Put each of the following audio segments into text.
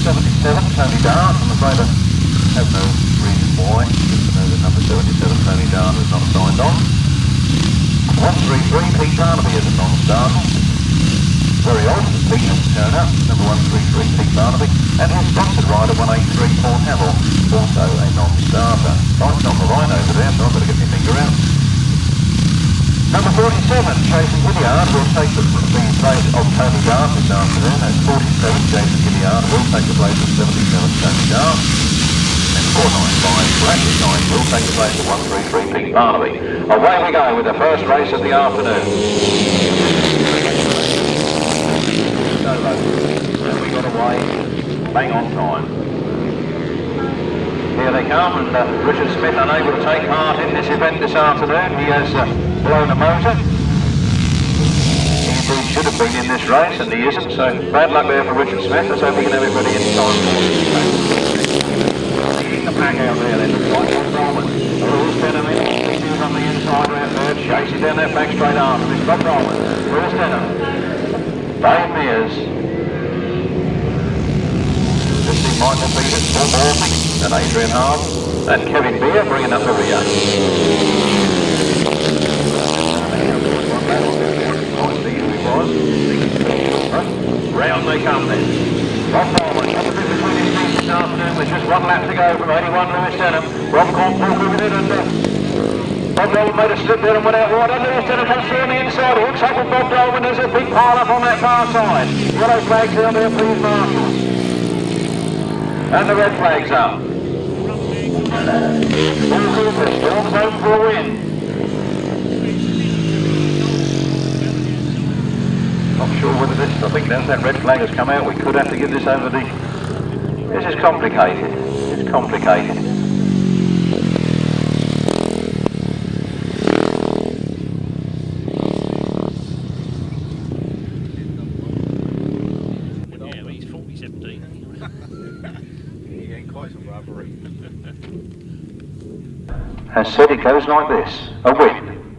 77, Tony Dart. I'm afraid I have no reason why, just to know that number 77, Tony Dart, is not signed on. 133, Pete Barnaby is a non-starter. Very odd, Pete has turned up, number 133, Pete Barnaby. And his sponsored rider, 183, Paul Hamill, also a non-starter. Light's on the line over there, so I've got to get my finger out. Number 47, Jason Hilliard, will take the place of Tony Dart this afternoon. That's 47, Jason Hilliard will take the place of 77, Tony Dart. And 495, Bradley Knight will take the place of 133, Pete Barnaby. Away we go with the first race of the afternoon. And we got away, bang on time. Here they come, and Richard Smith unable to take part in this event this afternoon. He has blown a motor. He indeed should have been in this race, and he isn't, so bad luck there for Richard Smith. Let's hope we can have everybody in time for the pack out there then. Right, Dolman. Lewis Denham in. He was on the inside round there, chasing down that back straight after this. Bob Dolman. Lewis Denham. Dave Mears. This is Michael Peters, Paul Morphy, and Adrian Hart, and Kevin Beer bringing up the rear. Round they come then. Rob Dolman, number 2 between his feet this afternoon with just one lap to go from 81 Lewis Denham. Rob Cornwall with it, and Bob Dolman made a slip there and went out wide. And Lewis Denham comes through on the inside. Hooks up with Bob Dolman. There's a big pile up on that far side. Yellow flags down there, please, marshals. And the red flag's up. Paul Cooper, Storm's home for a win. Not sure whether this, I think now that red flag has come out, we could have to give this over the... This is complicated. It's complicated. Has said it goes like this. A win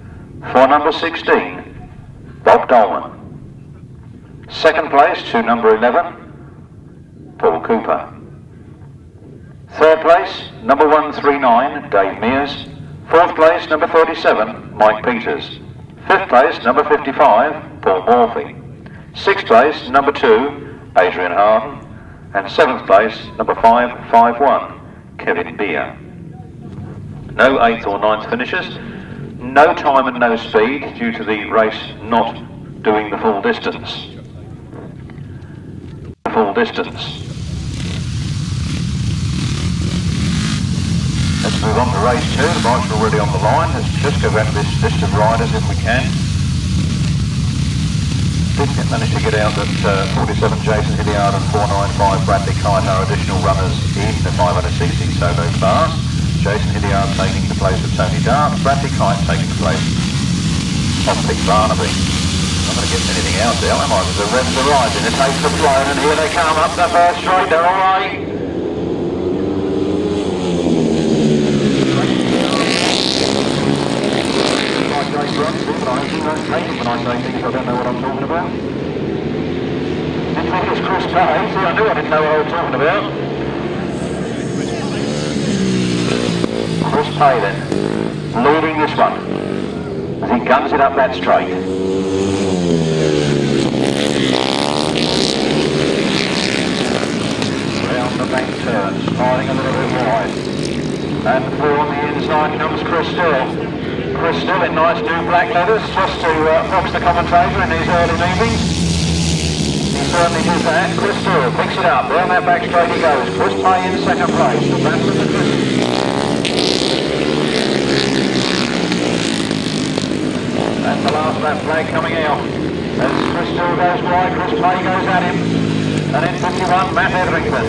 for number 16, Bob Dolman. Second place to number 11, Paul Cooper. Third place, number 139, Dave Mears. Fourth place, number 37, Mike Peters. Fifth place, number 55, Paul Morphy. Sixth place, number 2, Adrian Harden. And seventh place, number 551, Kevin Beer. No 8th or 9th finishes, no time and no speed due to the race not doing the full distance. Let's move on to race 2. The bikes are already on the line. Let's just go back to this list of riders if we can. Didn't manage to get out that 47 Jason Hilliard and 495 Bradley Kite are additional runners in the 500cc solo class. Jason Hilliard taking the place of Tony Dart, Bradley Kite taking the place of Pete Barnaby. I'm not going to get anything out there, am I? There's a rest of the ride in the takes the flown, and here they come up the first straight, they're all right. When I say things, I don't know what I'm talking about. Didn't think it was Chris Pay, see, I knew I didn't know what I was talking about. Chris Pay then, leading this one, as he guns it up that straight. Round the bank turn, sliding a little bit wide. And through on the inside comes Chris Still. Chris Still in nice new black leathers, just to fox the commentator in these early meetings. He certainly did that. Chris Still picks it up, down that back straight he goes. Chris Pay in second place, the best of the Chris. And the last lap flag coming out. As Chris Still goes wide, Chris Pay goes at him. And in 51, Matt Etherington.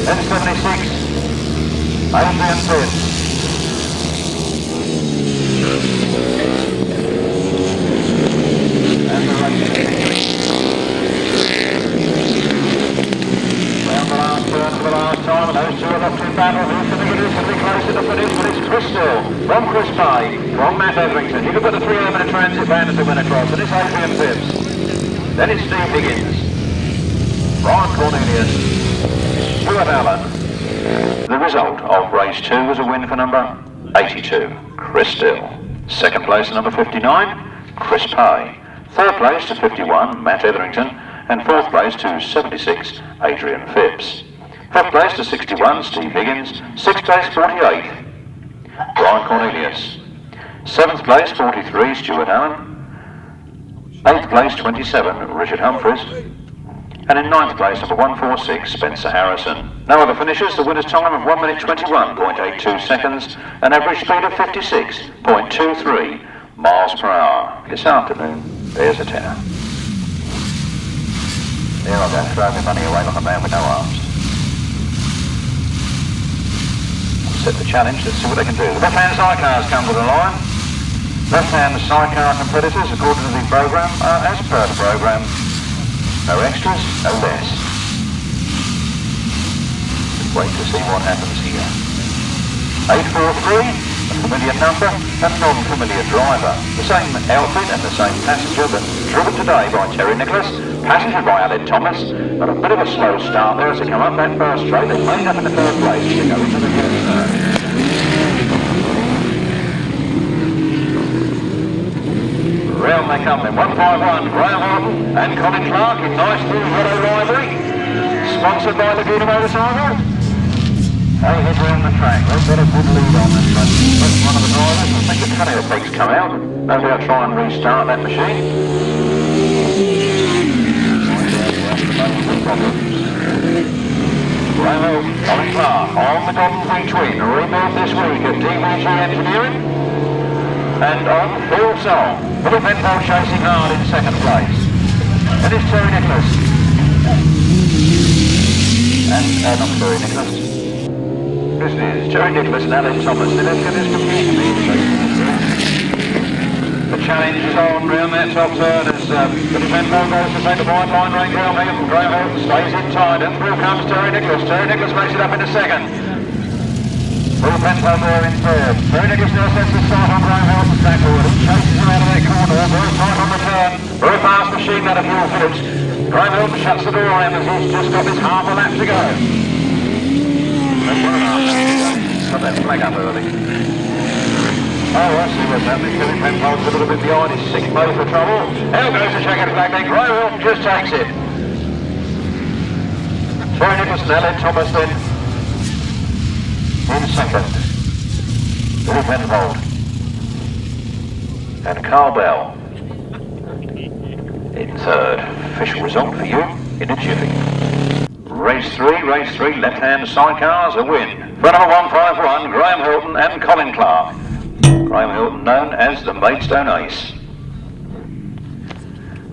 Then 76, Adrian Tibbs. And the race continuing. Round the last turn for the last time, and those two are locked in battle. Who's going to get it? It's going to be close to the finish, but it's Chris Still from Chris Pay, from Matt Etherington. You can put the 3-minute transit band as they went across, and it's Adrian Tibbs. Then it's Steve Higgins, Brian Cornelius, Stuart Allen. The result of race 2 was a win for number 82, Chris Dill. Second place to number 59, Chris Pay. Third place to 51, Matt Etherington. And fourth place to 76, Adrian Phipps. Fifth place to 61, Steve Higgins. Sixth place, 48, Brian Cornelius. Seventh place, 43, Stuart Allen. Eighth place, 27, Richard Humphries. And in ninth place, number 146, Spencer Harrison. No other finishes. The winner's time of 1 minute 21.82 seconds, an average speed of 56.23 miles per hour. This afternoon, there's a tenner. There I go, throw my money away like a man with no arms. Set the challenge, let's see what they can do. The left-hand sidecars come to the line. Left-hand sidecar competitors, according to the programme, are as per the programme. No extras, no less. Just wait to see what happens here. 843, a familiar number, a non-familiar driver. The same outfit and the same passenger, but driven today by Terry Nicholas, passenger by Aled Thomas. Got a bit of a slow start there as they come up that first straight. They made up in the third place as they go into the third. Round they come then, 151, Graham Martyn and Colin Clark in nice blue yellow livery, sponsored by Laguna Motorcycle. They head round the track, they've got a good lead on this one. That's one of the drivers, I think the cutting effects come out. No doubt try and restart that machine. Graham Martyn, Colin Clark on the Golden Wing Twin, rebuilt this week at DVG Engineering. And on Phil Song, Philip Penfold chasing hard in second place. And it's Terry Nicholas. And not Terry Nicholas. This is Terry Nicholas and Aled Thomas. They don't get this confused me. The challenge is on round that top turn as Philip Penfold goes to take the wide line range round here from Graham Martyn, stays in tight, and through comes Terry Nicholas. Terry Nicholas makes it up into second. Philip Penfold there in third. Terry Nicholas now sets the start on Graham Martyn's backward. He chases him out of that corner, very tight on the turn. Very fast machine that of Huel Phillips. Graham Martyn shuts the door on him as he's just got this half a lap to go. Got that flag up early. Oh, I see what's happening. Philip Penfold's a little bit behind his sixth mode for trouble. Out goes the checkered flag then. Graham Martyn just takes it. Terry Nicholas and Aled Thomas then in second, Philip Penfold and Carl Bell in third. Official result for you in a jiffy. Race 3, left-hand sidecars, a win for number 151, Graham Martyn and Colin Clark. Graham Martyn known as the Maidstone Ace.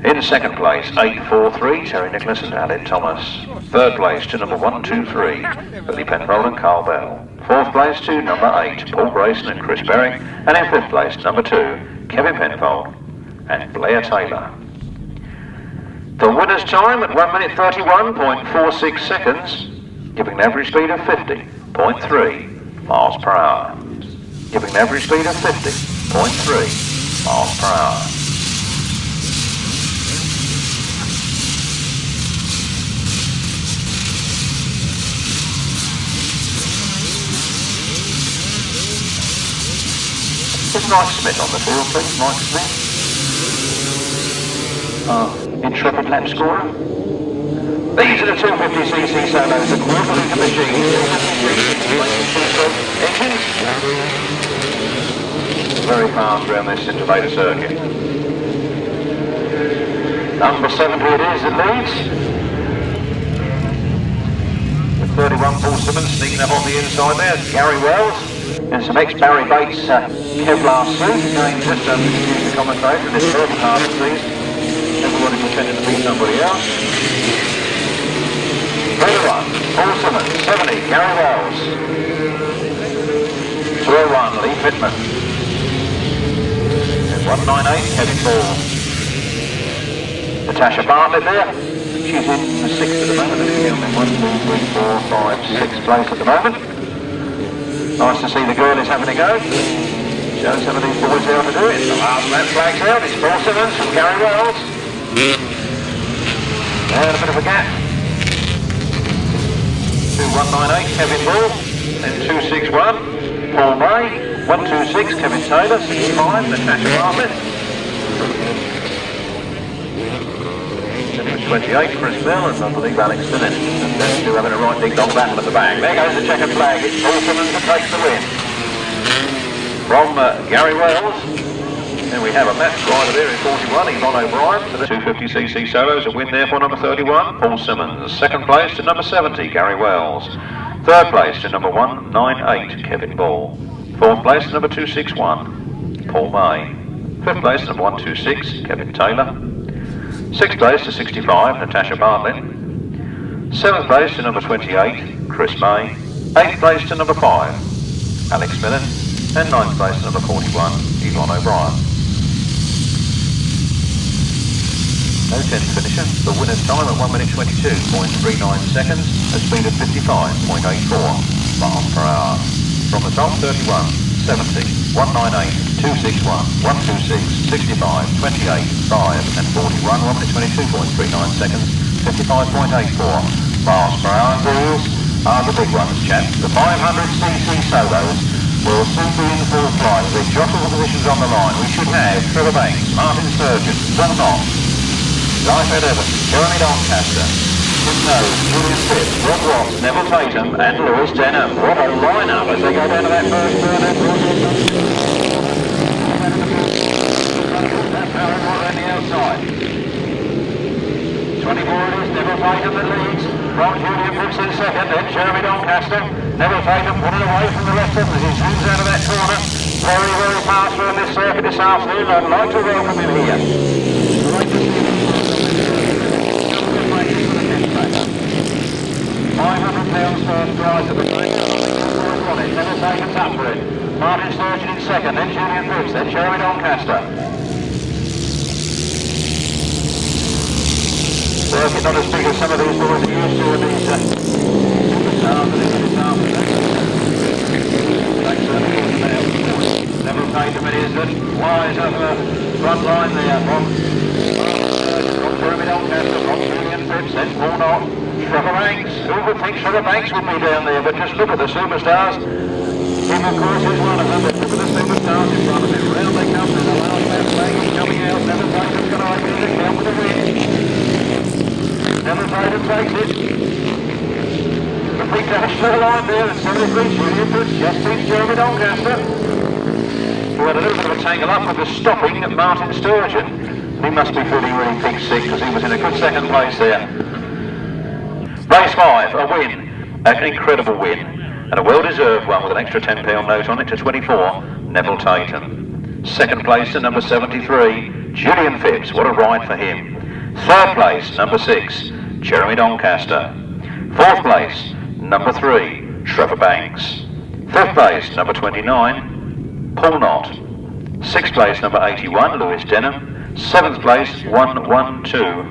In second place, 843, Terry Nicholas and Aled Thomas. Third place to number 123, Billy Penfold and Carl Bell. Fourth place to number 8, Paul Grayson and Chris Berry. And in fifth place, number 2, Kevin Penfold and Blair Taylor. The winner's time at 1 minute 31.46 seconds, giving an average speed of 50.3 miles per hour. Giving an average speed of 50.3 miles per hour. Is Mike Smith on the field, please? Mike Smith. Intrepid lap scorer. These are the 250cc solos, a quarter-litre machine. Engines. Very fast around this Scintillator circuit. Number 70 it is that leads. With 31, Paul Simmons sneaking up on the inside there. Gary Wells. And some ex-Barry Bates Kevlar suit, going just under the commentator in this third half of the season. Everybody pretending to be somebody else. 31, Paul Simmons, 70, Gary Wells. 201, Lee Pittman. And 198, Kevin Ball. Natasha Bartlett there. She's in the sixth at the moment. She's in 1, 2, 3, 4, 5, 6th place at the moment. Nice to see the girl is having a go. Show some of these boys how to do it. The last lap flag's out. It's Paul Simmons from Gary Wells. And a bit of a gap. 2-1 198, Kevin Ball. Then 261, Paul May. 126, Kevin Taylor. 65, Natasha Bartlett. 28, Chris Bell, and I believe Alex Simmons. And then two having a right big long battle at the back. There goes the checkered flag. It's Paul Simmons that takes the win. From Gary Wells. Then we have a match rider there in 41, Yvonne O'Brien. For the 250cc solos, a win there for number 31, Paul Simmons. Second place to number 70, Gary Wells. Third place to number 198, Kevin Ball. Fourth place to number 261, Paul May. Fifth place to number 126, Kevin Taylor. Sixth place to 65, Natasha Bartlett. Seventh place to number 28, Chris May. Eighth place to number 5, Alex Millen. And ninth place to number 41, Yvonne O'Brien. No 10th finisher. The winner's time at 1 minute 22.39 seconds, a speed of 55.84 miles per hour. From the top, 31, 70, 198, 261, 126, 65, 28, 5 and 41, 1 minute 22.39 seconds, 55.84 miles per hour. These are the big ones, chaps. The 500cc solos will soon be in full flight. The jostle the positions on the line. We should have Trevor Banks, Martyn, Sturgeon, Knott, Ivor, Jeremy Doncaster, Nobes, Julian Phipps, Rob Ross, Neville Tatum and Lewis Denham. What a line-up as they go down to that first turn. That power on the outside. 24 it is, Neville Tatum that leads. From Julian Phipps in second, then Jeremy Doncaster. Neville Tatum putting away from the rest of them as he zooms out of that corner. Very, very fast through this circuit this afternoon. I'd like to welcome him here. 500 pounds first prize at the moment. Neville Tatum's up for it. Martyn Sturgeon in second, then Julian Phipps, then Jeremy Doncaster. Circuit not as big as some of these boys are used to in these superstars that is this afternoon. Neville Tatum it is that flies over the front line there from Jeremy Doncaster, from Julian Phipps, then Paul Knott, Trevor Banks. Who would think Trevor Banks would be down there? But just look at the superstars. Him of course is one of them, but look at the superstars in front of him. Round they come, there's a last lap flag coming out. Neville Tatum's going to open the count with a win. Neville Tatum takes it. The big dash to the line there at 73, Julian Phipps just beats Jeremy Doncaster, who had a little bit of a tangle up with the stopping at Martyn Sturgeon. He must be feeling really pig sick because he was in a good second place there. Race 5, a win, an incredible win, and a well-deserved one with an extra £10 note on it to 24, Neville Tatum. Second place to number 73, Julian Phipps, what a ride for him. Third place, number 6, Jeremy Doncaster. Fourth place, number 3, Trevor Banks. Fifth place, number 29, Paul Knott. Sixth place, number 81, Lewis Denham. Seventh place, 112,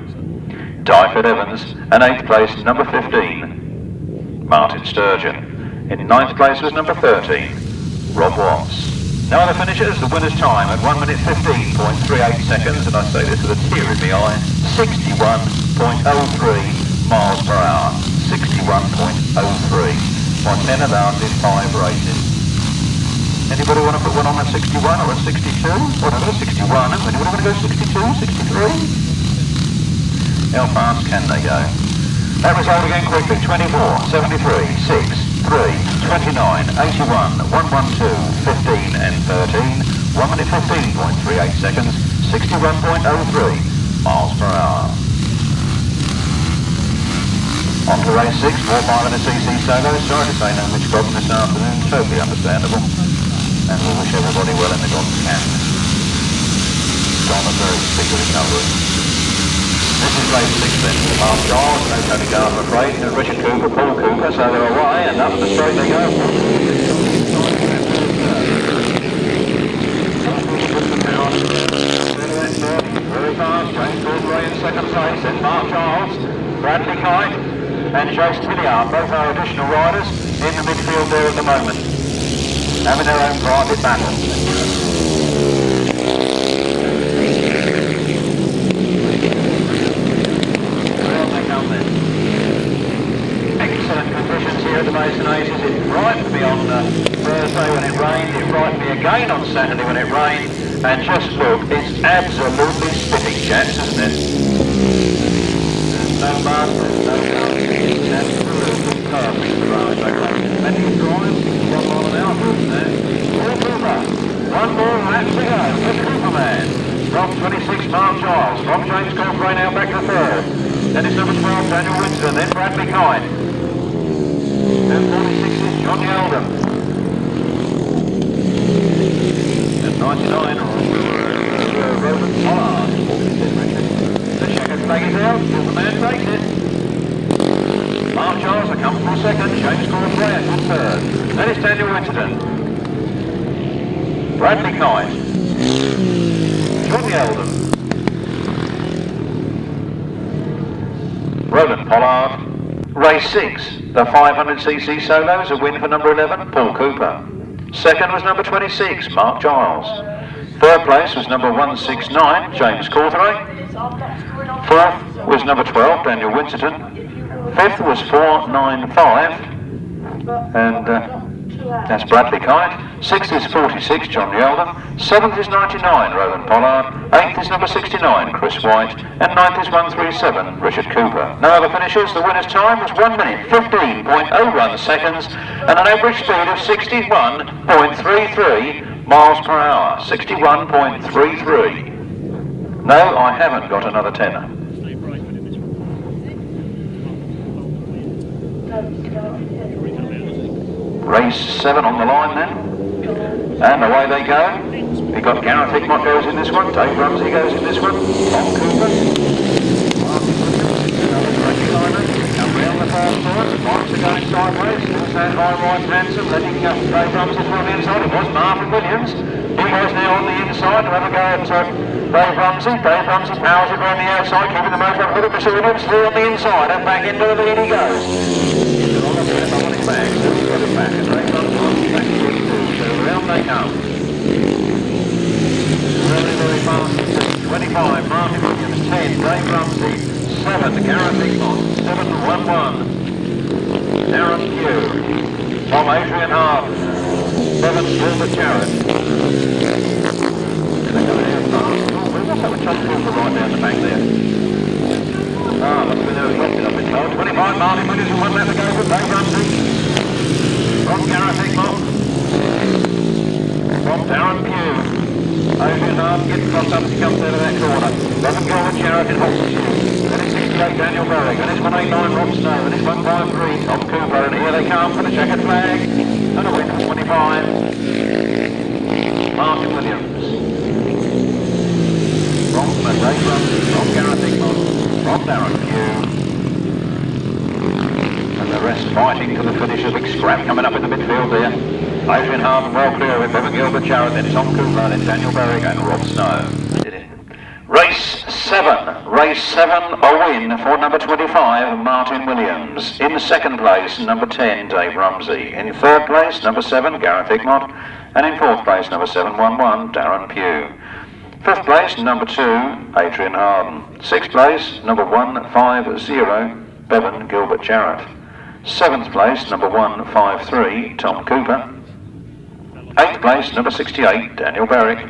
Dyford Evans. And eighth place, number 15, Martyn Sturgeon. In ninth place was number 13, Rob Watts. No other finishers, the winner's time at 1 minute 15.38 seconds, and I say this with a tear in my eye, 61.03 miles per hour. 61.03. My 10 allowed in 5 races. Anybody want to put one on at 61 or at 62? Whatever, 61. Anybody want to go 62, 63? How fast can they go? That result again quickly. 24, 73, 6, 3, 29, 81, 112, 15 and 13. 1 minute 15.38 seconds. 61.03 miles per hour. On to race 6, more 500cc solos. Sorry to say no Mitch Godden this afternoon. Totally understandable. And we'll wish everybody well in the Godden camp. Gone a very big recovery. This is race 6 then. Half Giles, no Tony Gardner afraid. Richard Cooper, Paul Cooper, so they're away and up the straight they go. Very fast, James Gordray in second place, then Mark Giles, Bradley Kite and Joe Scintillator, both our additional riders in the midfield there at the moment, having their own private battle. Well, they come then. Excellent conditions here here at the Mason Aces. It frightened me on Thursday when it rained. It frightened me again on Saturday when it rained. And just look, it's absolutely spitting, chaps, isn't it? There's no mud, there's no gum. It's absolutely perfect to ride. Plenty of drive, 1 mile an hour, isn't there? All Cooper. One more lap to go. The Cooper man. From 26, Mark Giles. From James Godfrey now back to third. Then it's number 12, Daniel Winston. Then Bradley Kine. Then 46 is John Yeldon. Then 99, Roman Pollard. The checkered flag is out. The man takes it. Mark Giles a comfortable second. James Godfrey a good third. Then it's Daniel Winston. Bradley Kine. John Yeldon. Roland Pollard. Race 6, the 500cc solos, a win for number 11, Paul Cooper. Second was number 26, Mark Giles. Third place was number 169, James Cawthorne. Fourth was number 12, Daniel Winston. Fifth was 495, and that's Bradley Kite. Sixth is 46, John Yeldon. Seventh is 99, Roland Pollard. Eighth is number 69, Chris White. And ninth is 137, Richard Cooper. No other finishes. The winner's time was 1 minute 15.01 seconds and an average speed of 61.33 miles per hour. 61.33. No, I haven't got another tenner. Race 7 on the line then. And away they go. We've got Gareth Hickmott goes in this one, Dave Rumsey goes in this one, Tom Cooper, come round the far side, Myles are going sideways, still stand high right handsome, letting Dave Rumsey through on the inside. It was Martyn Williams. He goes now on the inside to have a go at Dave Rumsey. Dave Rumsey powers it around the outside, keeping the motor up a little bit. Mr. Williams through on the inside and back into the lead he goes. He's on his back, still got it back, and Dave Rumsey back to it too. So round they come. Very fast. 25, Martyn Williams. 10, Dave Rumsey. 7, Gareth Hickmott. 7-1-1. Darren Pugh. From Adrian Hart. 7, Gilbert Jarrett. They're going out fast. What's that with Tom Cooper right down the back there? Must have been early left, I've been told. 25, Martyn Williams with 1 lap to go for Dave Rumsey. From Gareth Hickmott. From Darren Pugh. Adrian Hart gets crossed up as he comes out of that corner. 11 Gilbert Jarrett in Hoxton. Then it's 68 Daniel Berwick. Then it's 189 Rob Snow. Then it's 153 Tom Cooper. And here they come for the checkered flag. And a win for 25. Martyn Williams. From Dave Rumsey. From Gareth Hickmott. From Darren Pugh. And the rest fighting for the finish. A big scrap coming up in the midfield there. Adrian Hart well clear with Evan Gilbert Jarrett, then Tom Cooper, then Daniel Berwick and Rob Snow. Race 7, a win for number 25, Martyn Williams. In second place, number 10, Dave Rumsey. In third place, number 7, Gareth Hickmott. And in fourth place, number 711, Darren Pugh. Fifth place, number 2, Adrian Harden. Sixth place, number 150, Bevan Gilbert Jarrett. Seventh place, number 153, Tom Cooper. Eighth place, number 68, Daniel Berwick.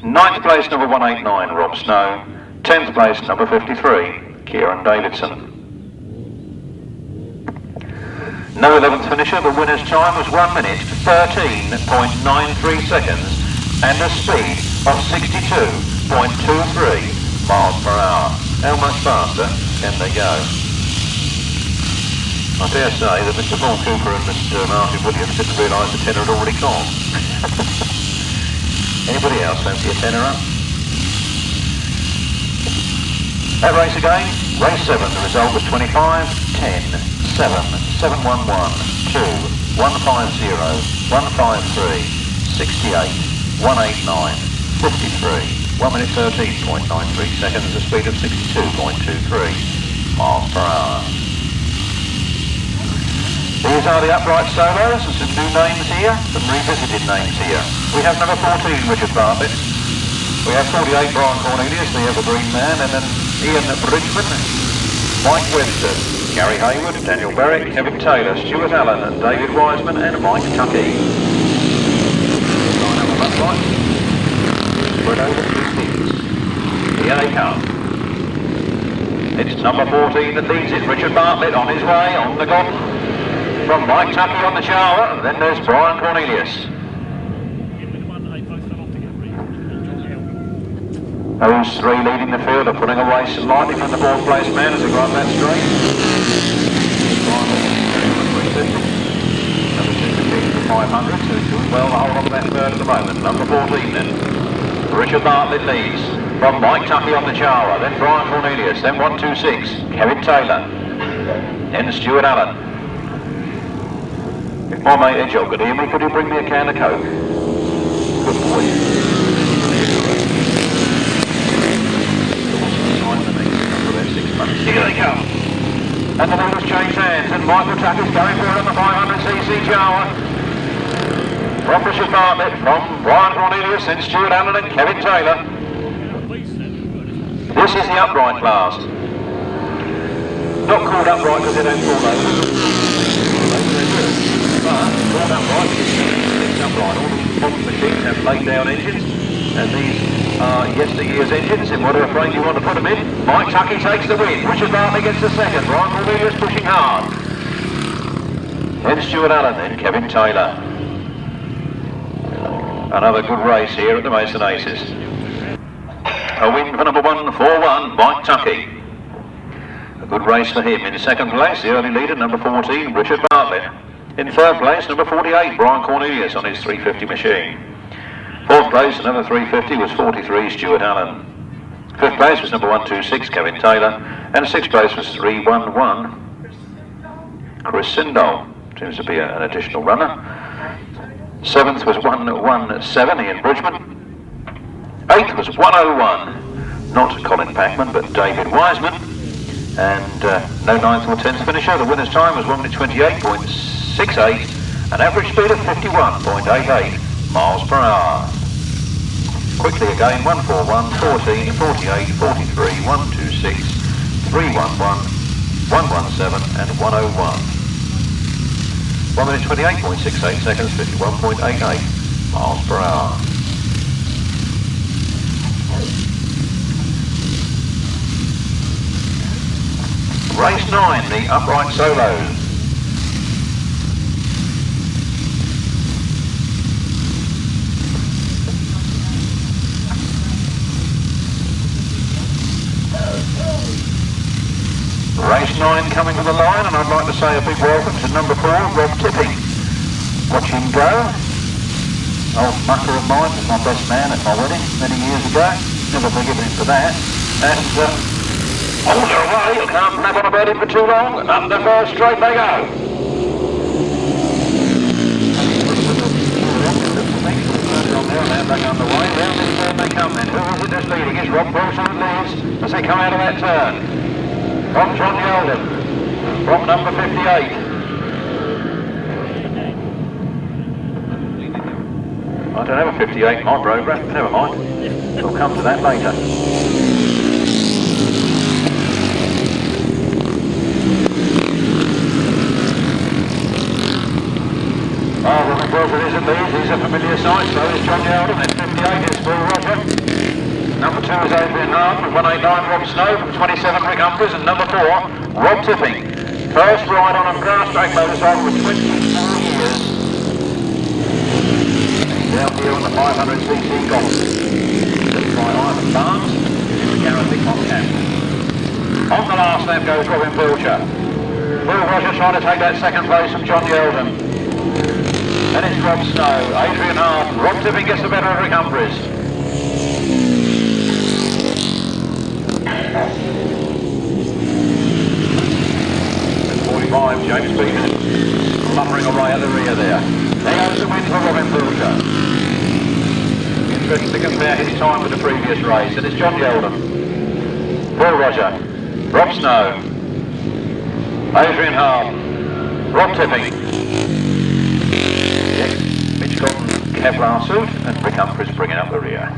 Ninth place, number 189, Rob Snow. 10th place, number 53, Kieran Davidson. No 11th finisher. The winner's time was 1 minute 13.93 seconds and a speed of 62.23 miles per hour. How much faster can they go? I dare say that Mr. Paul Cooper and Mr. Martyn Williams didn't realise the tenner had already gone. Anybody else fancy a tenner up? That race again, race 7, the result was 25, 10, 7, 711, 2, 150, 153, 68, 189, 53, 1 minute 13.93 seconds, a speed of 62.23 miles per hour. These are the upright solos and some new names here, some revisited names here. We have number 14, Richard Bartlett. We have 48, Brian Cornelius, the evergreen man, and then Ian Bridgman, Mike Webster, Gary Hayward, Daniel Berwick, Kevin Taylor, Stuart Allen, David Wiseman and Mike Tuckey. Line up of upright. Spread over 2 Here they come. It's number 14 that leads it, Richard Bartlett on his way, on the gun. From Mike Tuckey on the shower, and then there's Brian Cornelius. Those three leading the field are putting away slightly from the fourth place man as they go up that straight. Number 6 for 500, so he's doing well to hold on to that third at the moment. Number 14 then. Richard Bartlett leads. From Mike Tuckey on the Chawa, then Brian Cornelius, then 126, Kevin Taylor, then Stuart Allen. If my mate Edgell could hear me, could you bring me a can of Coke? Good boy. Here they come. And the numbers change hands, and Michael Tucker's going for it on the 500cc Chawa. From Richard Bartlett, from Brian Cornelius, then Stuart Allen and Kevin Taylor. This is the upright class. Not called upright because they don't fall over. But called upright because it's upright. All these modern machines have laid down engines, and these are yesteryear's engines in whatever frame you want to put them in. Mike Tuckey takes the win. Richard Bartlett gets the second. Brian Cornelius pushing hard. Then Stuart Allen, then Kevin Taylor. Another good race here at the Mason Aces. A win for number 141, Mike Tuckey. A good race for him. In second place, the early leader, number 14, Richard Bartlett. In third place, number 48, Brian Cornelius on his 350 machine. Fourth place, another 350, was 43, Stuart Allen. Fifth place was number 126, Kevin Taylor. And sixth place was 311, Chris Sindall. Seems to be an additional runner. Seventh was 117, Ian Bridgman. Eighth was 101, not Colin Packman, but David Wiseman. And no ninth or 10th finisher. The winner's time was 1 minute 28.68, an average speed of 51.88 miles per hour. Quickly again, 141, 14, 48, 43, 126, 311, 117 and 101. 1 minute 28.68 seconds, 51.88 miles per hour. Race 9, the upright solos. Race 9 coming to the line, and I'd like to say a big welcome to number 4, Rob Tipping. Watch him go. Old mucker of mine was my best man at my wedding many years ago. Never forgiven him for that. And hold her away, you can't nab on about him for too long. Up the first straight they go. Now back underway, round this turn they come then. Who is it that's leading? It's Rob Wilson and Leeds as they come out of that turn. From John Yeldon, from number 58. I don't have a 58 in my programme, never mind. We'll come to that later. Oh, well, of course it is at Leeds. He's a familiar sight, so is John Yeldon. Then 58 is Phil Roger. Number 2 is Adrian Hart with 189 Rob Snow from 27 Rick Humphries, and number 4, Rob Tipping. First ride on a Grasstrack motorcycle with 24 years. He's out here on the 500cc golf. Lead by Ivan Barnes in the Guaranteed on cap. On the last lap goes Robin Pilcher. Phil Roger trying to take that second place from John Yeldon. Then it's Rob Snow, Adrian Hart, Rob Tipping gets the better of Rick Humphries. 45, James Beacon, lumbering away at the rear there. There goes the win for Robin Pilcher. Interesting to compare his time with the previous race, and it's John Yeldon, Phil Roger, Rob Snow, Adrian Hart, Rob Tipping, Mitch Cotton, Kevlar suit, and Rick Humphries bringing up the rear.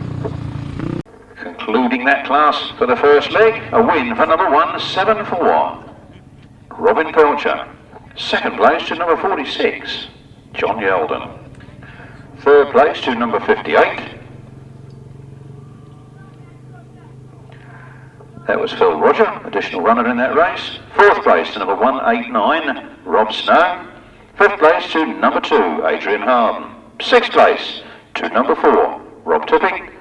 Concluding that class for the first leg, a win for number 174, Robin Pilcher. Second place to number 46, John Yeldon. Third place to number 58. That was Phil Roger, additional runner in that race. Fourth place to number 189, Rob Snow. Fifth place to number 2, Adrian Harden. Sixth place to number 4, Rob Tipping.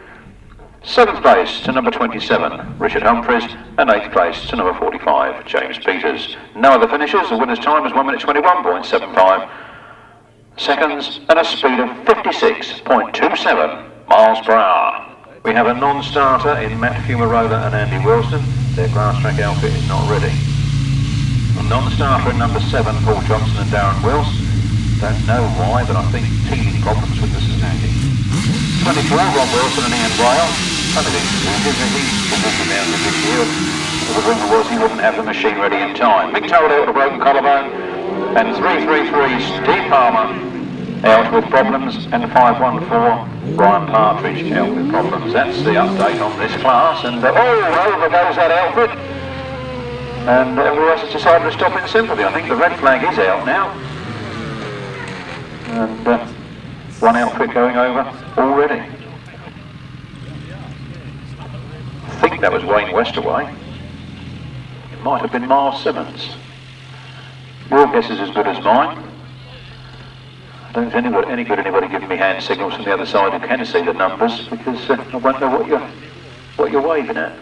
Seventh place to number 27, Richard Humphreys. And eighth place to number 45, James Peters. No other finishes. The winner's time was 1 minute 21.75 seconds and a speed of 56.27 miles per hour. We have a non-starter in Matt Fumarola and Andy Wilson. Their Grasstrack outfit is not ready. A non-starter in number 7, Paul Johnson and Darren Wills. Don't know why, but I think teething problems with the Cincinnati. 24, Rob Wilson and Ian Braille. None of these he's positioned down the big year. The rumor was he wouldn't have the machine ready in time. Mick Todd with a broken collarbone. And 333, Steve Palmer out with problems, and 514, Brian Partridge out with problems. That's the update on this class, and over goes that outfit. And everyone else has decided to stop in sympathy. I think the red flag is out now. And one outfit going over already. I think that was Wayne Westaway. It might have been Myles Simmons. Your guess is as good as mine. I don't think any good anybody giving me hand signals from the other side who can see the numbers, because I won't know what you're waving at.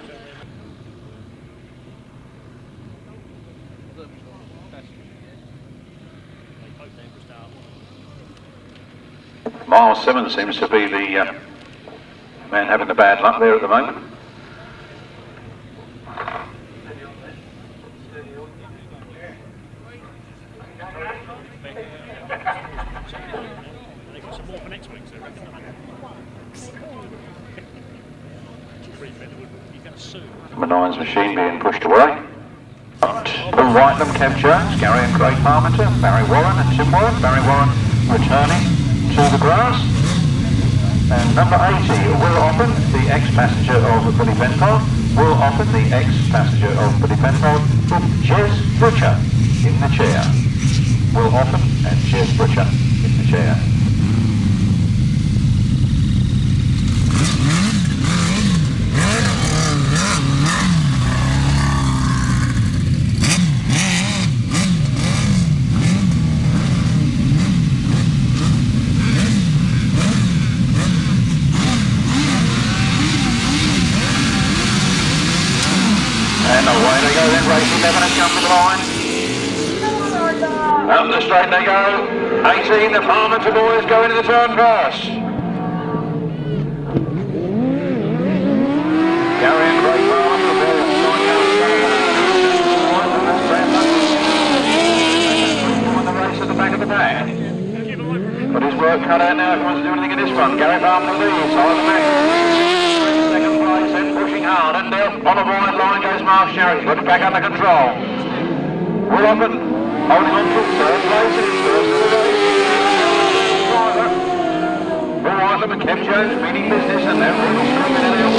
Myles Simmons seems to be the man having the bad luck there at the moment. Number 9's machine being pushed away. Paul Whitelam, Kev Jones, Gary and Craig Parmenter, Barry Warren and Tim Warren. Barry Warren returning to the grass. And number 80, Will Offen, the ex-passenger of Billy Penfold. Will Offen, the ex-passenger of Billy Penfold, with Jez Butcher in the chair. Will Offen and Jez Butcher in the chair. And away they go then, race 11 has come to the line. Up the straight they go. 18, the Parmenter boys go into the turn first. Gary and Craig Parmenter won the race at the back of the pack. Got his work cut out now if he wants to do anything in this one. Gary Parmenter leads, side of the back. Second place, then pushing hard, and on the wide line goes Mark Sherrick. Got it back under control. Will Offen holding on to third place in his first of the race. Will Whitelam and Kev Jones meeting business, and they're really screaming it out.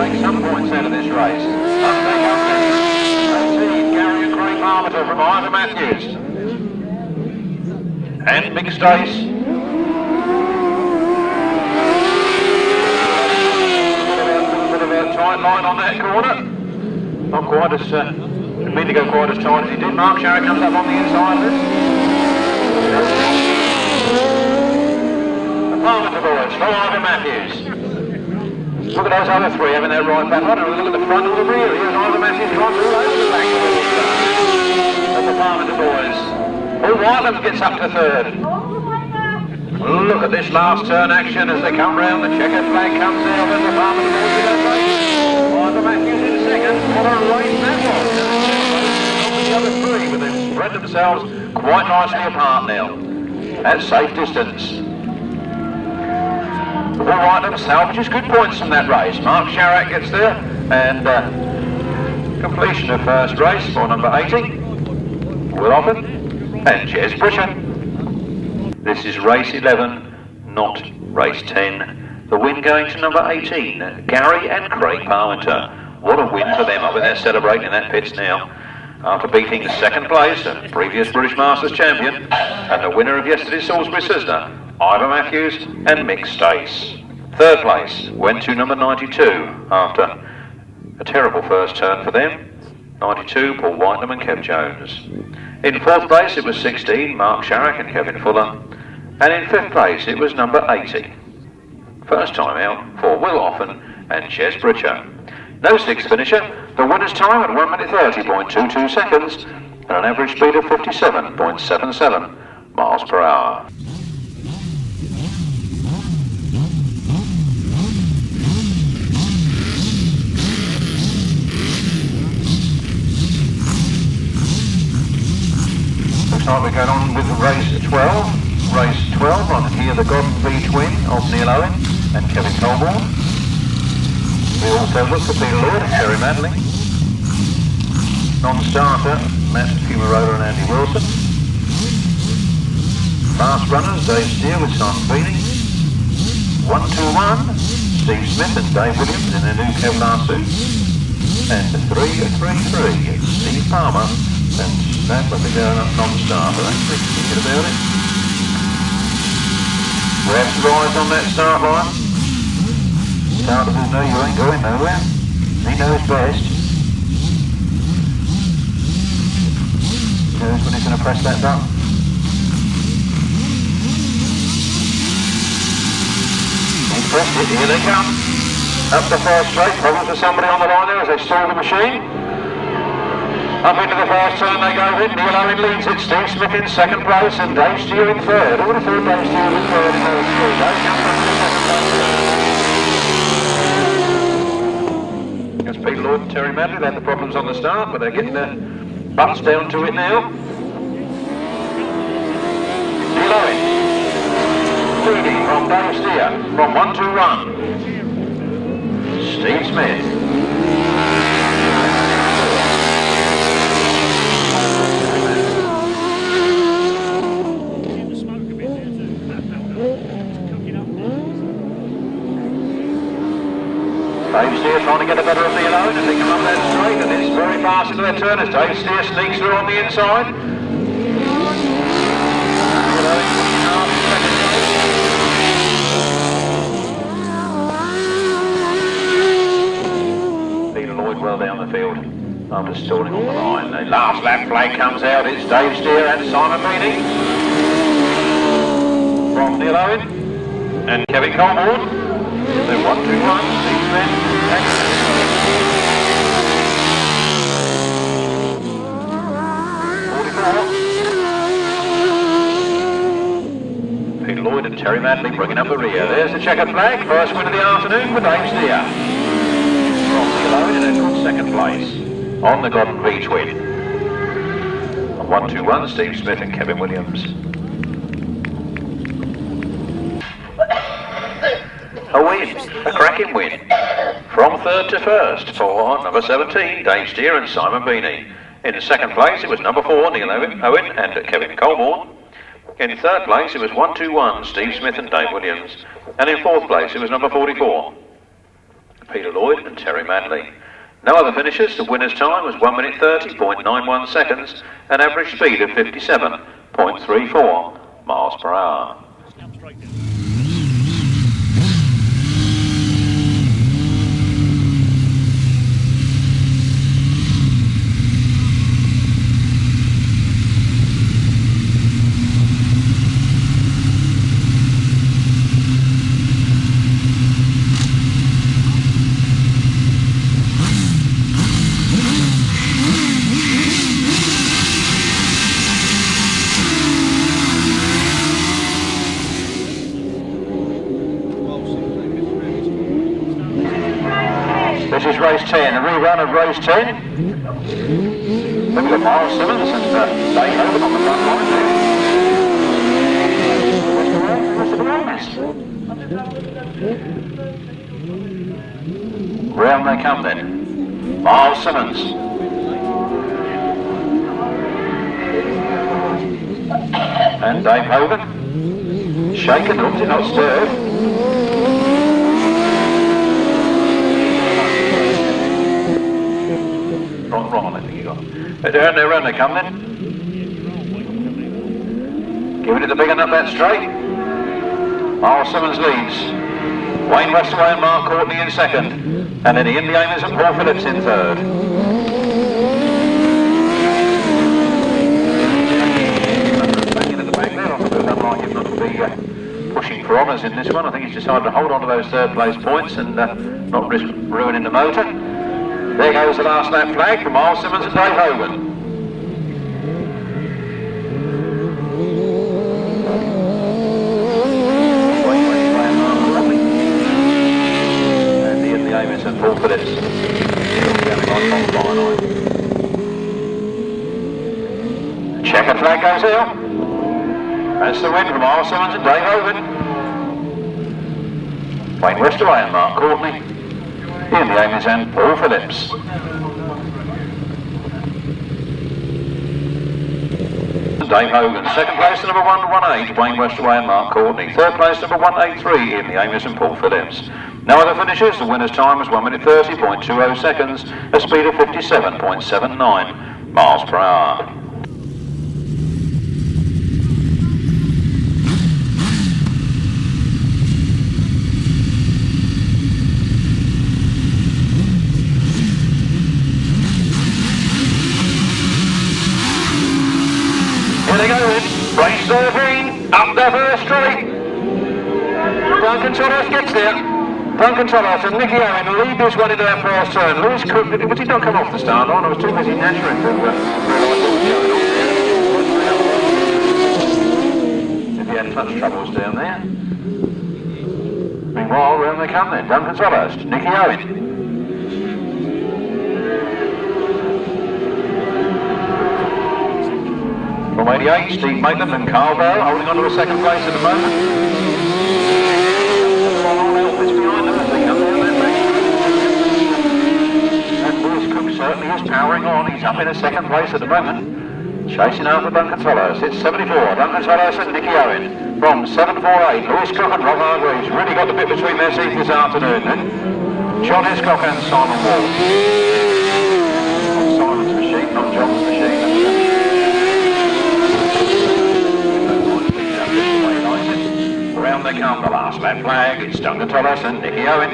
Take some points out of this race. Up they come then. 18, Gary and Craig Parmenter from Ivor Matthews. And Big Stace. Tight line on that corner. Not quite as, didn't mean to go quite as tight as he did. Mark Sherrick comes up on the inside of this. The Parmenter boys, for Ivor Matthews. Look at those other three having their right back. I don't know, look at the front or the rear. Here's Ivor Matthews trying to all over the back of the Parmenter boys. Paul Whitelam gets up to third. Look at this last turn action as they come round. The checkered flag comes out and the Parmenter boys are going to race. Ivor Matthews in second. What a race that was. The other three, but they've spread themselves quite nicely apart now. At safe distance. Paul Whitelam salvages good points from that race. Mark Sherrick gets there, and completion of first race for number 80. Will Offen and Jez Butcher. This is race 11, not race 10. The win going to number 18, Gary and Craig Parmenter. What a win for them. I bet they're celebrating in that pits now. after beating second place and previous British Masters champion and the winner of yesterday's Salisbury Sizzler, Ivor Matthews and Mick Stace. Third place went to number 92 after a terrible first turn for them. 92, Paul Whitelam and Kev Jones. In fourth place it was 16, Mark Sharrock and Kevin Fuller. And in fifth place it was number 80. First time out for Will Offen and Ches Britcher. No sixth finisher, the winner's time at 1 minute 30.22 seconds and an average speed of 57.77 miles per hour. Looks like we're going on with race 12. Race 12 on here the Godden V twin of Neal Owen and Kevin Colborne. We also look for Peter Lloyd and Terry Madley. Non-starter, Matt Fumarola and Andy Wilson. Fast runners, Dave Steele with Simon Beanie. 1-2-1, Steve Smith and Dave Williams in their new Kevlar suits. And 3-3-3, Steve Palmer and Snap with the non-starter. That's pretty good about it. Rest rise on that start line. Starter will know you ain't going nowhere. He knows best. He knows when he's going to press that button. He's pressed it, here they come. Up the first straight, problems with somebody on the line there as they stall the machine. Up into the first turn they go in, Neal Owen leads it, Steve Smith in second place and Dave Steele in third. All the third Dave Steele in third in those three. Dave comes back to the second place. That's Peter Lloyd and Terry Madley. They had the problems on the start, but they're getting their butts down to it now. Neal Owen. Leading from Dave Steele from 1-2-1. Steve Smith. Dave Steele trying to get the better of Neal Owen as they come up that straight, and it's very fast into their turn as Dave Steele sneaks through on the inside. Peter Lloyd well down the field after stalling on the line. The last lap flag comes out, it's Dave Steele and Simon Beanie from Neal Owen and Kevin Colborne. They're 1-2-1, Steve Smith, and Peter Lloyd and Terry Madley bringing up the rear. There's the checkered flag, first win of the afternoon with Dave Steele. From Neal Owen in a good second place on the Godden V twin. 1-2-1, Steve Smith and Kevin Williams. A win, a cracking win, from third to first for number 17, Dave Steele and Simon Beanie. In second place it was number 4, Neal Owen and Kevin Colborne. In third place it was 1-2-1, Steve Smith and Dave Williams. And in fourth place it was number 44, Peter Lloyd and Terry Madley. No other finishers, the winner's time was 1 minute 30.91 seconds, an average speed of 57.34 miles per hour. This is race 10, a rerun of race 10. Look at Myles, Simmons and Dave Rumsey on the front line. Round they come then. Myles, Simmons. And Dave Hogan. Shaken, obviously not stirred. wrong, I think you got. They're around, they come then. Giving it the big one up that straight. Myles Simmons leads. Wayne Westaway and Mark Courtney in second. And then the Indy Aimers and Paul Phillips in third. Back in at the back there, I thought it looked like him not to be pushing for honours in this one. I think he's decided to hold on to those third place points and not risk ruining the motor. There goes the last lap flag for Myles Simmons and Dave Hogan. And the Indy Aimers and Paul Phillips. Checkered flag goes out. That's the win for Myles Simmons and Dave Hogan. Wayne Westaway and Mark Courtney. In the Aimers and Paul Phillips. Dave Hogan. Second place number 118, Wayne Westaway and Mark Courtney. Third place number 183 in the Aimers and Paul Phillips. No other finishes. The winner's time was 1 minute 30.20 seconds, a speed of 57.79 miles per hour. Here they go, race 13, up the first straight. Duncan Tolhurst gets there. Duncan Tolhurst and Nicky Owen lead this one into that first turn. Lewis Cook, was he not come off the start line? I was too busy naturing to realise what was going on there. If he had touch troubles down there. Meanwhile, round they come then. Duncan Tolhurst, Nicky Owen. From 88, Steve Maitland and Carl Bell holding on to a second place at the moment. And Lewis Cook certainly is powering on. He's up in a second place at the moment. Chasing after Duncan Tolhurst. It's 74, Duncan Tolhurst and Nicky Owen. From 748, Lewis Cook and Rob Hargreaves really got the bit between their teeth this afternoon then. John Hiscock and Simon Wall. Not Simon's machine, not John's machine. Round they come, the last lap flag. It's Duncan Tolhurst and Nicky Owen.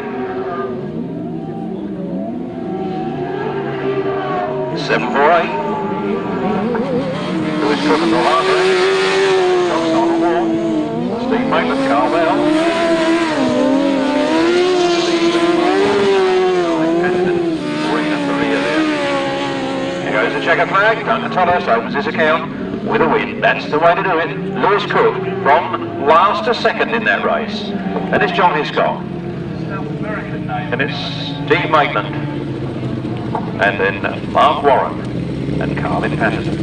748. Lewis Cook and Rob Hargreaves. John Simon Wall. Steve Maitland, Carl Bell. Green at the rear there. Here goes the checker flag. Duncan Tolhurst opens his account with a win. That's the way to do it. Lewis Cook from last to second in that race. And it's John Hiscock. And it's Steve Maitland. And then Mark Warren and Carlin Patterson.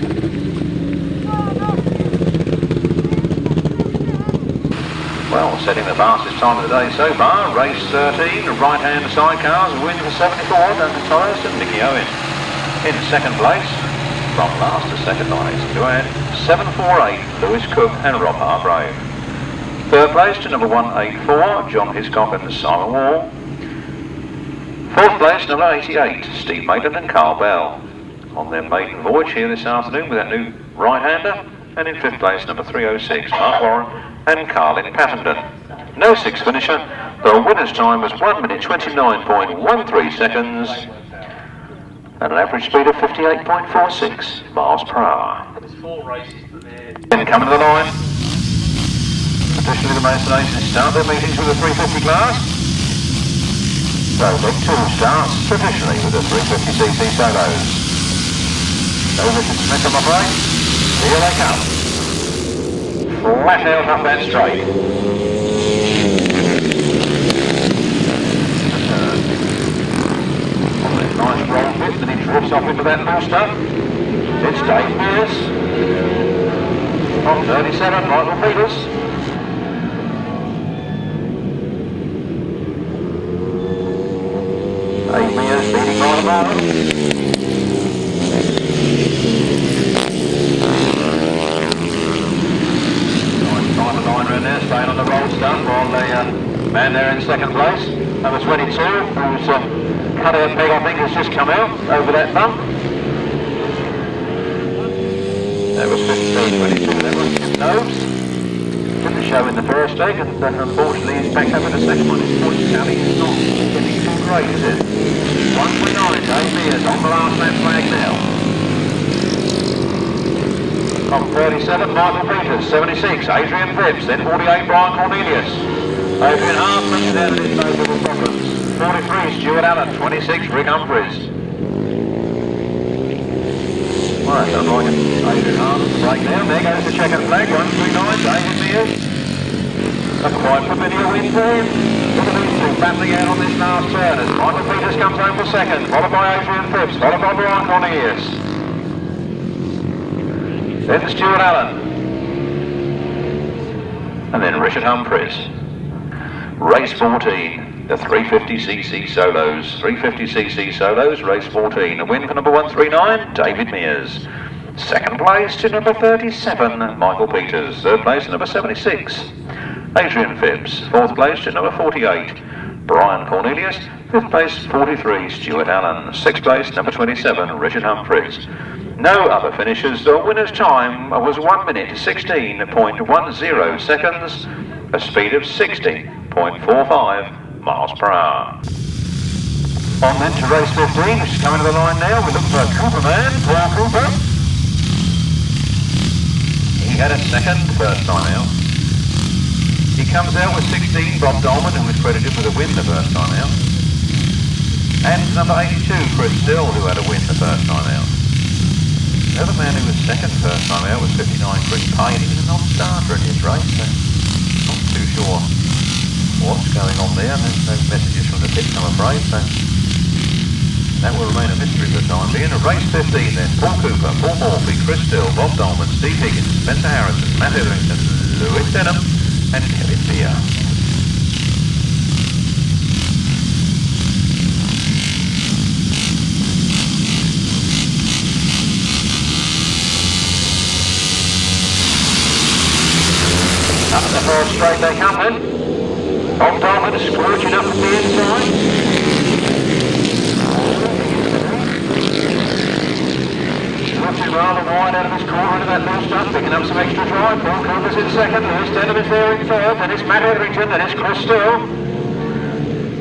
Well, setting the fastest time of the day so far. Race 13, right-hand sidecars, win for 74, Duncan Tolhurst and Nicky Owen. In second place, from last to second night, to add 748, Lewis Cook and Rob Hargrave. Third place to number 184, John Hiscock and Simon Wall. Fourth place, number 88, Steve Maitland and Carl Bell. On their maiden voyage here this afternoon with that new right-hander. And in fifth place, number 306, Mark Warren and Carlin Patterson. No sixth finisher. The winner's time was 1 minute 29.13 seconds. And an average speed of 58.46 miles per hour. Then coming to the line. Traditionally the Masonation start their meetings with a 350 class. So leg 2 starts traditionally with the 350cc solos. No Richard Smith on the brake. Here they come. Flat out up that straight. Nice roll bit, then he drifts off into that blue stuff. It's Dave Mears. On 37, Michael Peters. Dave Mears leading by the mile. Nice time of line around there, staying on the roll stuff while the man there in second place. Number 22, who's cut out peg, I think, has just come out over that bump. That was 15.22. That was Nobes. Didn't show in the first leg, and unfortunately he's back up in the second one. His point tally is not getting too great, is it? 1.9, Dave Mears on the last lap flag now. On 37, Michael Peters, 76, Adrian Phipps, then 48, Brian Cornelius. Adrian Hartman's down in his no little problems. 43, Stuart Allen, 26, Rick Humphries. Well, that sounds like Adrian Hartman to break down. There goes the checkered flag, 139, David Mears. A quite familiar win for him. Look at these two battling out on this last turn as Michael Peters comes home for second, followed by Adrian Phipps, followed by Brian Cornelius. Then Stuart Allen. And then Richard Humphries. Race 14, the 350cc solos. 350cc solos, race 14. A win for number 139, David Mears. Second place to number 37, Michael Peters. Third place to number 76, Adrian Phipps. Fourth place to number 48, Brian Cornelius. Fifth place, 43, Stuart Allen. Sixth place, number 27, Richard Humphries. No other finishes. The winner's time was 1 minute 16.10 seconds, a speed of 60.45 miles per hour. On then to race 15, which is coming to the line now. We look for Cooper man, Paul Cooper. He had a second first time out. He comes out with 16, Bob Dolman, who was credited with a win the first time out. And number 82, Chris Still, who had a win the first time out. The other man who was second first time out was 59, Chris Payne. He was a non-starter in his race, so not too sure what's going on there. There's no messages from the pits, I'm afraid, so that will remain a mystery for the time being. Race 15 then, Paul Cooper, Paul Morphy, Chris Still, Bob Dolman, Steve Higgins, Spencer Harrison, Matt Etherington, Lewis Denham and Kevin Beer. Up the first straight they come then. Bob Dolman scorching up from the inside. Looking rather wide out of his corner into that little stunt, picking up some extra drive. Paul Cooper's in second, Lewis Denham is there in third, then it's Matt Etherington, then it's Chris Still,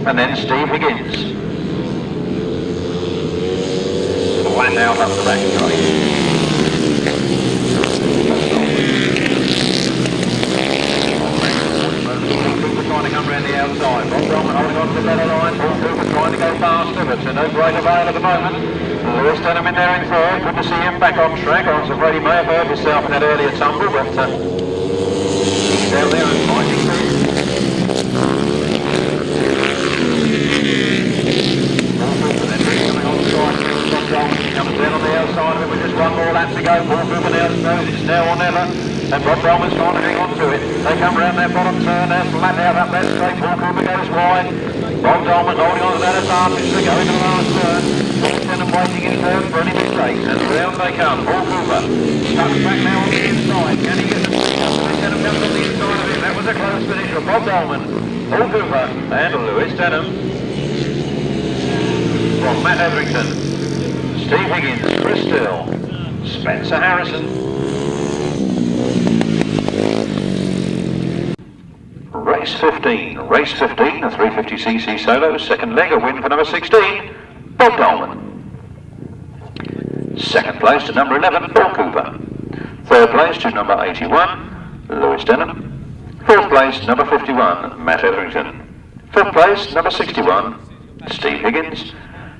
and then Steve Higgins. Flat out up the back straight. Trying to come round the outside. Bob Dolman holding on to the better line. Paul Cooper trying to go faster, but to no great avail at the moment. Lewis Denham in there in third. Good to see him back on track. I was afraid he may have hurt himself in that earlier tumble, but he's down there and fighting through. Paul Cooper then coming on the side. Bob Dolman comes down on the outside of it with just one more lap to go. Paul Cooper now knows it's now or never. And Bob Dolman's trying to hang on to it. They come round that bottom turn, they're flat out up that straight. Paul Cooper goes wide. Bob Dolman holding on to that advantage to go into the last turn. Lewis Denham waiting in third for any mistakes. And round they come. Paul Cooper stuck back now on the inside. Can he get the speed up? Lewis Denham comes on the inside of him. That was a close finish for Bob Dolman, Paul Cooper and Lewis Denham. From Matt Etherington, Steve Higgins, Chris Still, Spencer Harrison. Race 15, a 350cc solo, second leg, a win for number 16, Bob Dolman. Second place to number 11, Paul Cooper. Third place to number 81, Lewis Denham. Fourth place, number 51, Matt Etherington. Fifth place, number 61, Steve Higgins.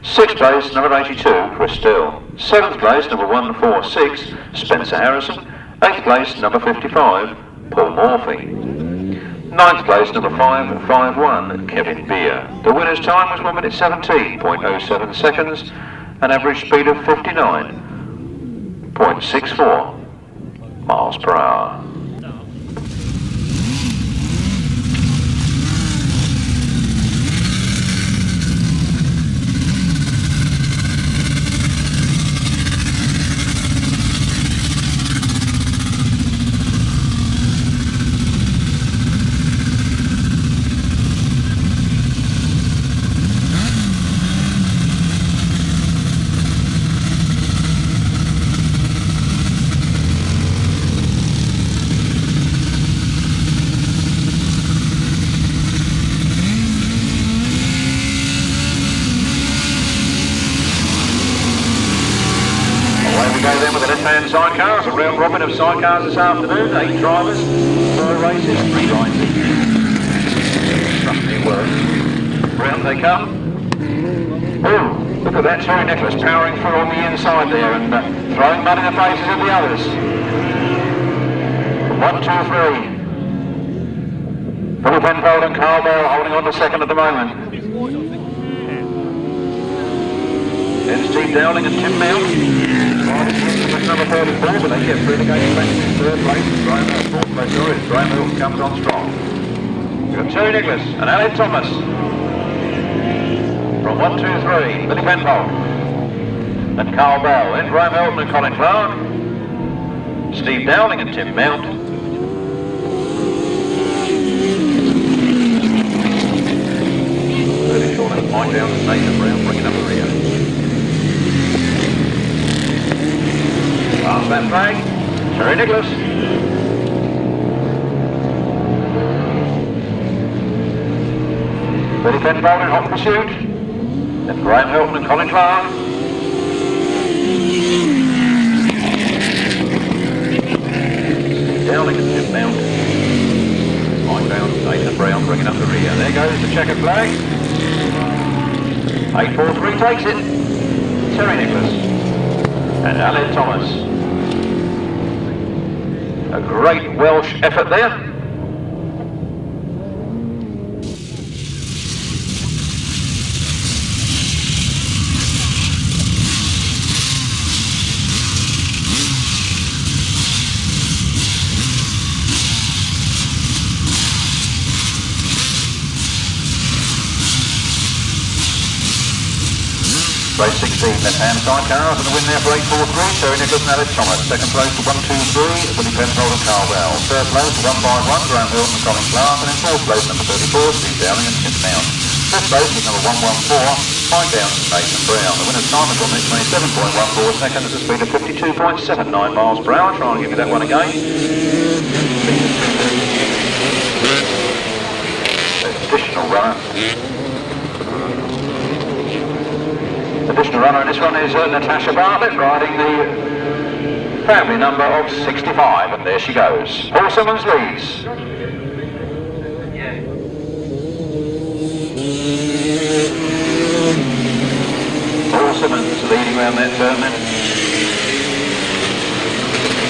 Sixth place, number 82, Chris Still. Seventh place, number 146, Spencer Harrison. Eighth place, number 55, Paul Morphy. Ninth place, number 551, Kevin Beer. The winner's time was 1 minute 17.07 seconds, an average speed of 59.64 miles per hour. round robin of sidecars this afternoon. 8 drivers, 4 races, 3 lines each. Trust me, it works. Round they come. Oh, look at that, Terry Nicholas powering through on the inside there and throwing mud in the faces of the others. 1, 2, 3. Billy Penfold and Carl Bell holding on to second at the moment. Then Steve Dowling and Tim Neal. Number 34, but they get through the gate back in third place. Fourth place, sorry, Graham Milton comes on strong. We've got Terry Nicholas and Alan Thomas. From 1, 2, 3, Billy Penfold and Carl Bell. Then Graham Milton and Colin Clark. Steve Dowling and Tim Mount. Really short of Mike down and Nathan Brown bringing up the rear. Past that flag, Terry Nicholas. Billy Penfold in hot pursuit. Then Graham Hilton and Colin Clark. Dowling and Tim Mount. Mike Brown, Nathan Brown bringing up the rear. There goes the checkered flag. 8-4-3 takes it. Terry Nicholas and Alan Thomas. A great Welsh effort there. Race 16, left-hand sidecars, and the win there for 8-4-3, Terry Nicholas and Alex Thomas. Second place to 1-2-3, Billy Penfold and Carl Bell. Third place to 1-5-1, Graham Hilton and Colin Clark. And in fourth place, number 34, Steve Dowling and Tim Mount. Fifth place was number 114, Mike Downs and Nathan Brown. The winner's time is 1:27.14 seconds at a speed of 52.79 miles per hour. Try and give you that one again. Additional runner. Additional runner in this one is Natasha Bartlett, riding the family number of 65, and there she goes. Paul Simmons leads. Paul Simmons leading around that turn then.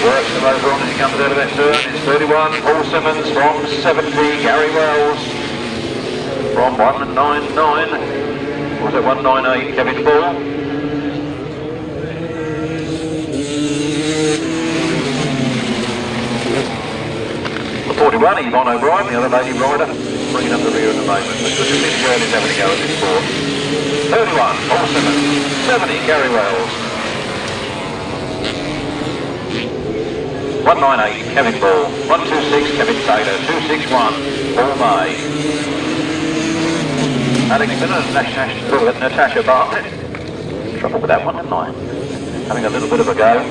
Works the motor on as he comes out of that turn. It's 31, Paul Simmons from 70, Gary Wells from 199. Was it 198, Kevin Ball? The 41, Yvonne O'Brien, the other lady rider, bringing up the rear at the moment. But good to see the girl is having a go at this sport. 31, Paul Simmons. 70, Gary Wells. 198, Kevin Ball. 126, Kevin Taylor. 261, Paul May. Alex Miller and Natasha Bartlett. Trouble with that one, didn't I? Having a little bit of a go. In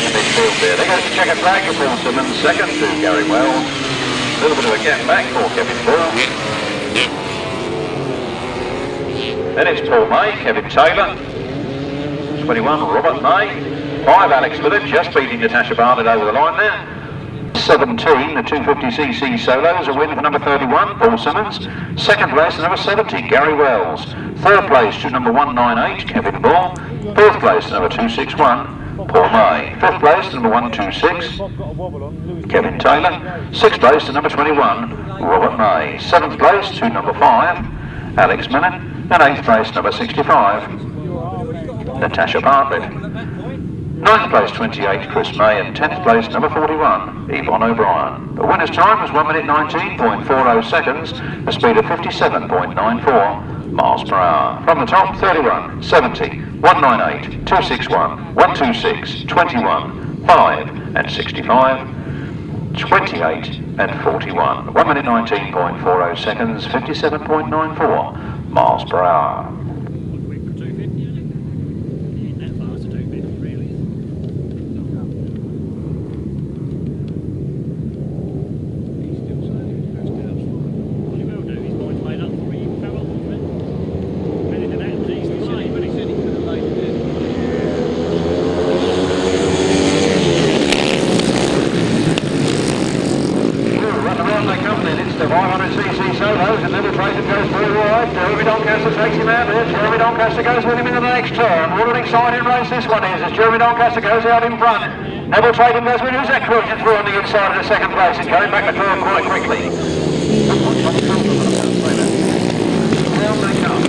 the midfield there. There goes the checkered flag for Paul Simmons. Second to Gary Wells. A little bit of a gap back for Kevin Ball. Then it's Paul May, Kevin Taylor. 21, Robert May. 5, Alex Miller, just beating Natasha Bartlett over the line there. 17, the 250cc solos, a win for number 31, Paul Simmons. Second place to number 70, Gary Wells. Third place to number 198, Kevin Ball. Fourth place to number 261, Paul May. Fifth place to number 126, Kevin Taylor. Sixth place to number 21, Robert May. Seventh place to number 5, Alex Miller. And eighth place number 65, Natasha Bartlett. Ninth place 28, Chris May, and 10th place number 41, Yvonne O'Brien. The winner's time was 1:19.40 seconds, a speed of 57.94 miles per hour. From the top, 31, 70, 198, 261, 126, 21, 5 and 65, 28 and 41. 1:19.40 seconds, 57.94 miles per hour. goes very wide. Jeremy Doncaster takes him out there. Jeremy Doncaster goes with him into the next turn. What an exciting race this one is as Jeremy Doncaster goes out in front. Neville Tatum goes with who's that cruising through on the inside of the second place and going back the curve quite quickly. Round they come.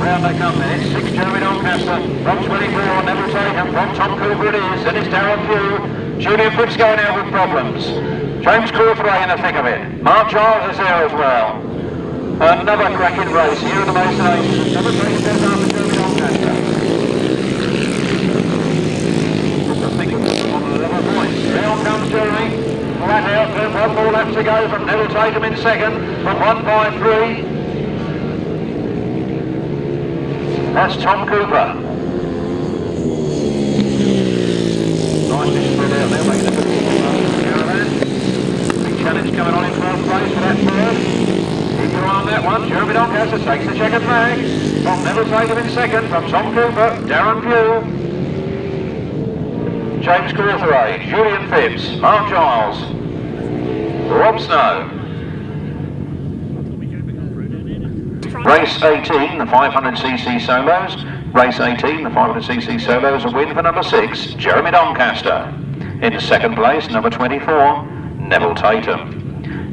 Round they come then. It's 6 Jeremy Doncaster from 24. Neville Tatum from Tom Cooper it is. Then it's Darren Pugh. Julian Pitt's going out with problems. James Crawford in the thick of it. Mark Giles is there as well. Another cracking race here in the Mason Aces. Number 3 goes after Jeremy Doncaster. Down comes Jeremy. Flat out there. One more lap to go from Neville Tatum in second. From 153. That's Tom Cooper. Nicely spread out there, making a good caravan. Big challenge coming on in fourth place for that third. Keep your eye on that one. Jeremy Doncaster takes the checkered flag. From Neville Tatum in second. From Tom Cooper, Darren Pugh. James Crawford, Julian Phipps, Mark Giles, Rob Snow. Race 18, the 500cc solos. Race 18, the 500cc solos, a win for number 6, Jeremy Doncaster. In second place, number 24, Neville Tatum.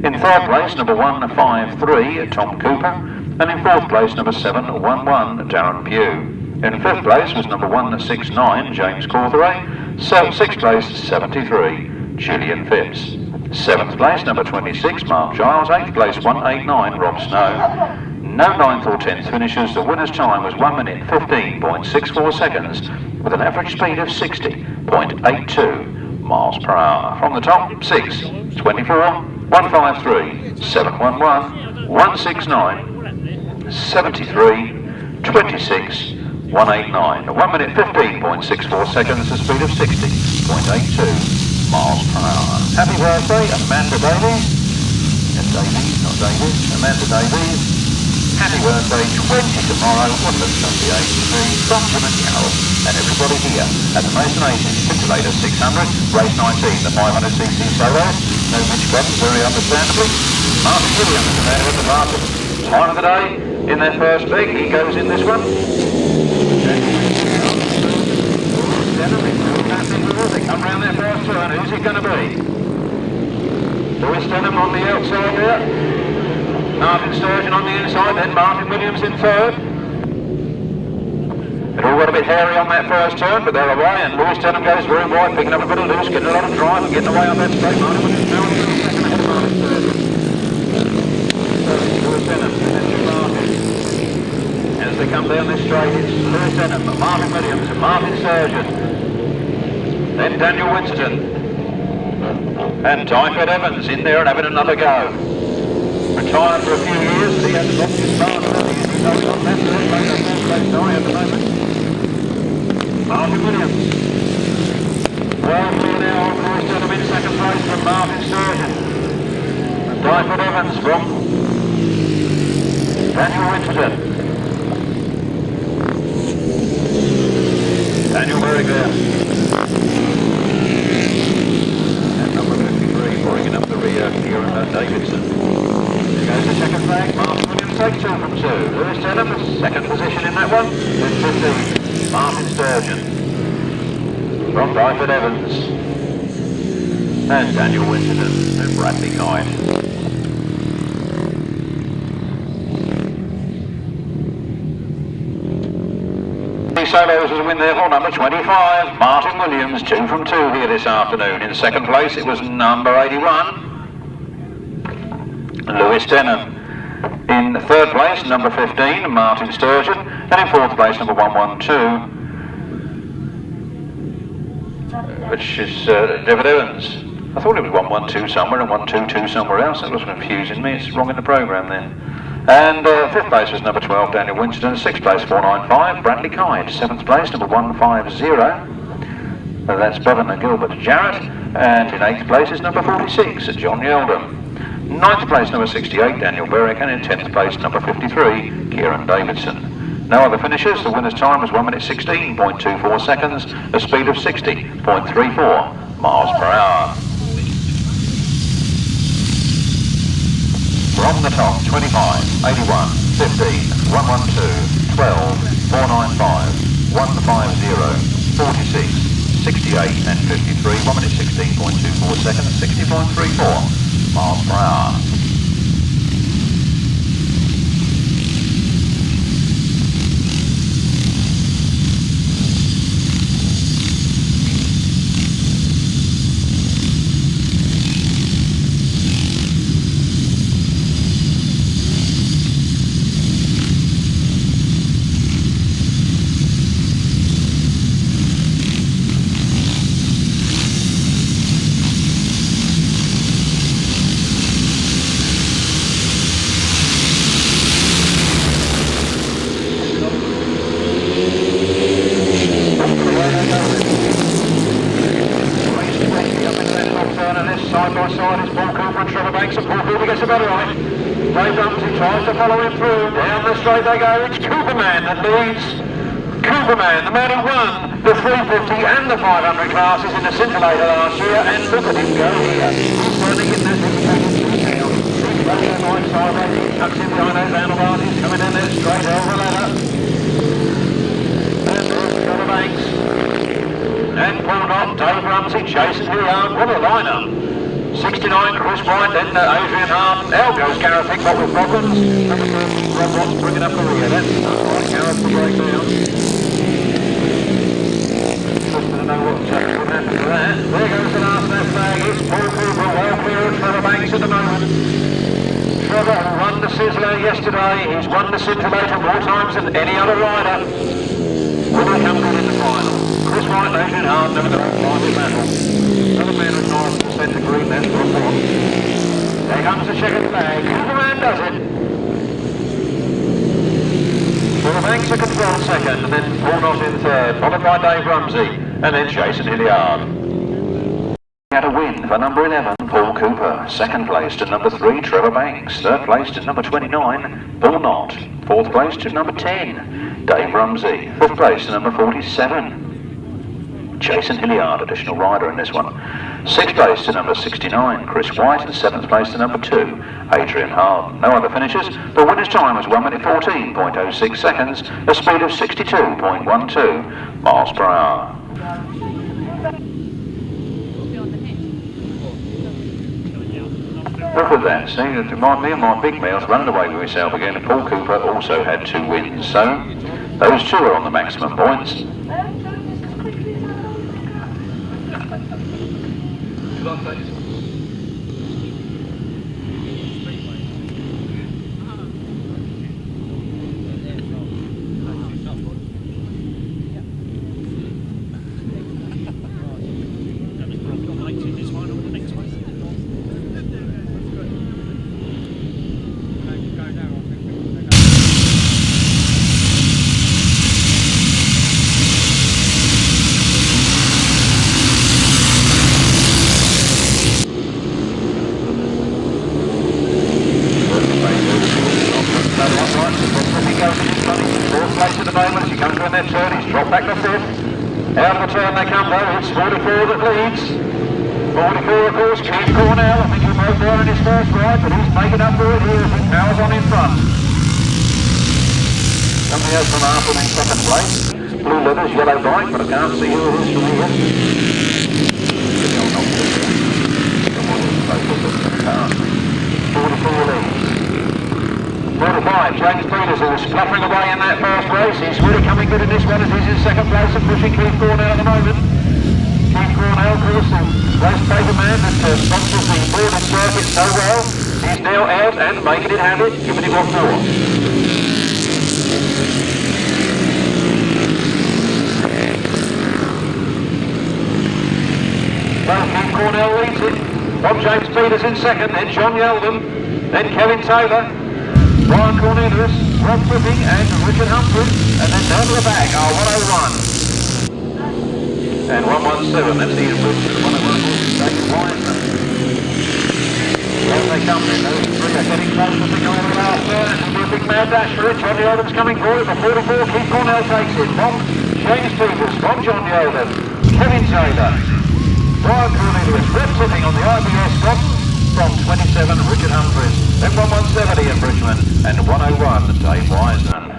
In third place, number 153, Tom Cooper. And in fourth place, number 711, Darren Pugh. In fifth place was number 169, James Cawthorey. Sixth place, 73, Julian Phipps. Seventh place, number 26, Mark Giles. Eighth place, 189, Rob Snow. No 9th or 10th finishers. The winner's time was 1 minute 15.64 seconds with an average speed of 60.82 miles per hour. From the top, 6, 24, 153, 711, 169, 73, 26, 189. 1 minute 15.64 seconds, a speed of 60.82 miles per hour. Happy birthday, Amanda Davies. Yes, Davies, not Davies. Amanda Davies. Happy birthday, 20 tomorrow, Woodland Sunday ATV, from Jim and Carol, and everybody here at the Mason Aces Scintillator 600, race 19, the 500cc solos. No Mitch Cotton, very understandably. Martyn Williams, the man with the fastest time of the day in their first leg. He goes in this one. They come round their first turn. Who's it going to be? Lewis Denham on the outside there. Martyn Sturgeon on the inside, then Martyn Williams in third. It all got a bit hairy on that first turn, but they're away, and Lewis Denham goes very wide, picking up a bit of loose, getting a lot of drive and getting away on that straight. Martyn Williams now in second ahead of Martyn Sturgeon. Lewis Denham, and then Martyn. As they come down this straight, it's Lewis Denham, Martyn Williams, and Martyn Sturgeon. Then Daniel Winterton. And Tyford Evans in there and having another go. Retired for a few years, he hasn't lost his master. He's going on left foot, like a fourth-place die at the moment. Martyn Williams. Well clear now, Lewis Denham in second place from Martyn Sturgeon. And Tyford Evans from Daniel Winterton. Daniel very good. And number 53, bringing up the rear here and Davidson. There goes the checkered flag. Martyn Williams takes 2 from 2. Lewis Denham, second position in that one. With 15, Martyn Sturgeon. From Tyford Evans. And Daniel Winterton and Bradley Kite. Solos was a win there for number 25, Martyn Williams, 2 from 2 here this afternoon. In second place it was number 81, Lewis Denham. In third place, number 15, Martyn Sturgeon, and in fourth place, number 112, which is David Evans. I thought it was 112 somewhere and 122 somewhere else. That was confusing me. It's wrong in the programme then. And fifth place was number 12, Daniel Winston. Sixth place, 495, Bradley Kite. Seventh place, number 150. That's Bevan and Gilbert Jarrett. And in eighth place is number 46, John Yeldon. Ninth place, number 68, Daniel Berwick. And in 10th place, number 53, Kieran Davidson. No other finishers. The winner's time was 1 minute 16.24 seconds, a speed of 60.34 miles per hour. On the top, 25, 81, 15, 112, 12, 495, 150, 46, 68 and 53, 1 minute 16.24 seconds, 60.34 miles per hour. Trevor Banks and Paul Cooper gets a better right. Dave Rumsey tries to follow him through. Down the straight they go. It's Cooperman that leads. Cooperman, the man who won the 350 and the 500 classes in the Scintillator last year. And look at him go here. He's running in that now. He's running the right side. He tucks in behind those handlebars. He's coming down there straight over the ladder. And there's Trevor Banks. And Paul Knott, Dave Rumsey chasing the arm. What a lineup. 69, Chris White, then Adrian Hart. Now goes Gareth Hiscock with problems. Number 13, Rob Watts bringing up the rear. That's right, Gareth will break down. Just to know what's happening to that. There goes the last left flag. It's Paul Cooper, well clear of Trevor Banks at the moment. Trevor won the Sizzler yesterday. He's won the Scintillator more times than any other rider. Will he come good in the final? Chris White, Adrian Hart, never the final battle. Another man with nice to centre green, that's what I want. There comes the checkered flag. Cooperman does it. Trevor Banks a control second, and then Paul Knott in third, followed by Dave Rumsey, and then Jason Hilliard. He had a win for number 11, Paul Cooper. Second place to number 3, Trevor Banks. Third place to number 29, Paul Knott. Fourth place to number 10, Dave Rumsey. Fifth place to number 47. Jason Hilliard, additional rider in this one. Sixth place to number 69, Chris White, and seventh place to number 2, Adrian Hart. No other finishes. The winner's time was 1 minute 14.06 seconds, a speed of 62.12 miles per hour. Look at that, see, me and my big mouth running away with myself again. Paul Cooper also had 2 wins, so those 2 are on the maximum points. Out of the turn they come though, it's 44 that leads. 44 of course, Keith Cornell, I think he broke there in his first ride, but he's making up for it here as he powers on in front. Somebody else from Arthur in second place. Blue leathers, yellow bike, but I can't see who it is from here. 44 leads. 45, James Peters, who was spluttering away in that first race. He's really coming good in this one as he's in second place and pushing Keith Cornell at the moment. Keith Cornell, of course, the race paper man that sponsors the Borden circuit so well. He's now out and making it happen, giving it what for. Well, Keith Cornell leads it. Bob James Peters in second, then John Yeldon, then Kevin Taylor. Brian Cornelius, Rob Whipping and Richard Humphrey, and then down to the back are 101 and 117, that's the influence of 101 horses taking Whitelam. As they come then, those 3 are getting close to the goal of the last turn, and a big mad dash for it. John Yeldon's coming for it, the 44, Keith Cornell takes it, from James Peters, from John Yeldon, Kevin Taylor, Brian Cornelius, Rob Whipping on the IBS stop, from 27, Richard Humphries. Then 170 in Bridgman, and 101, Dave Wiseman.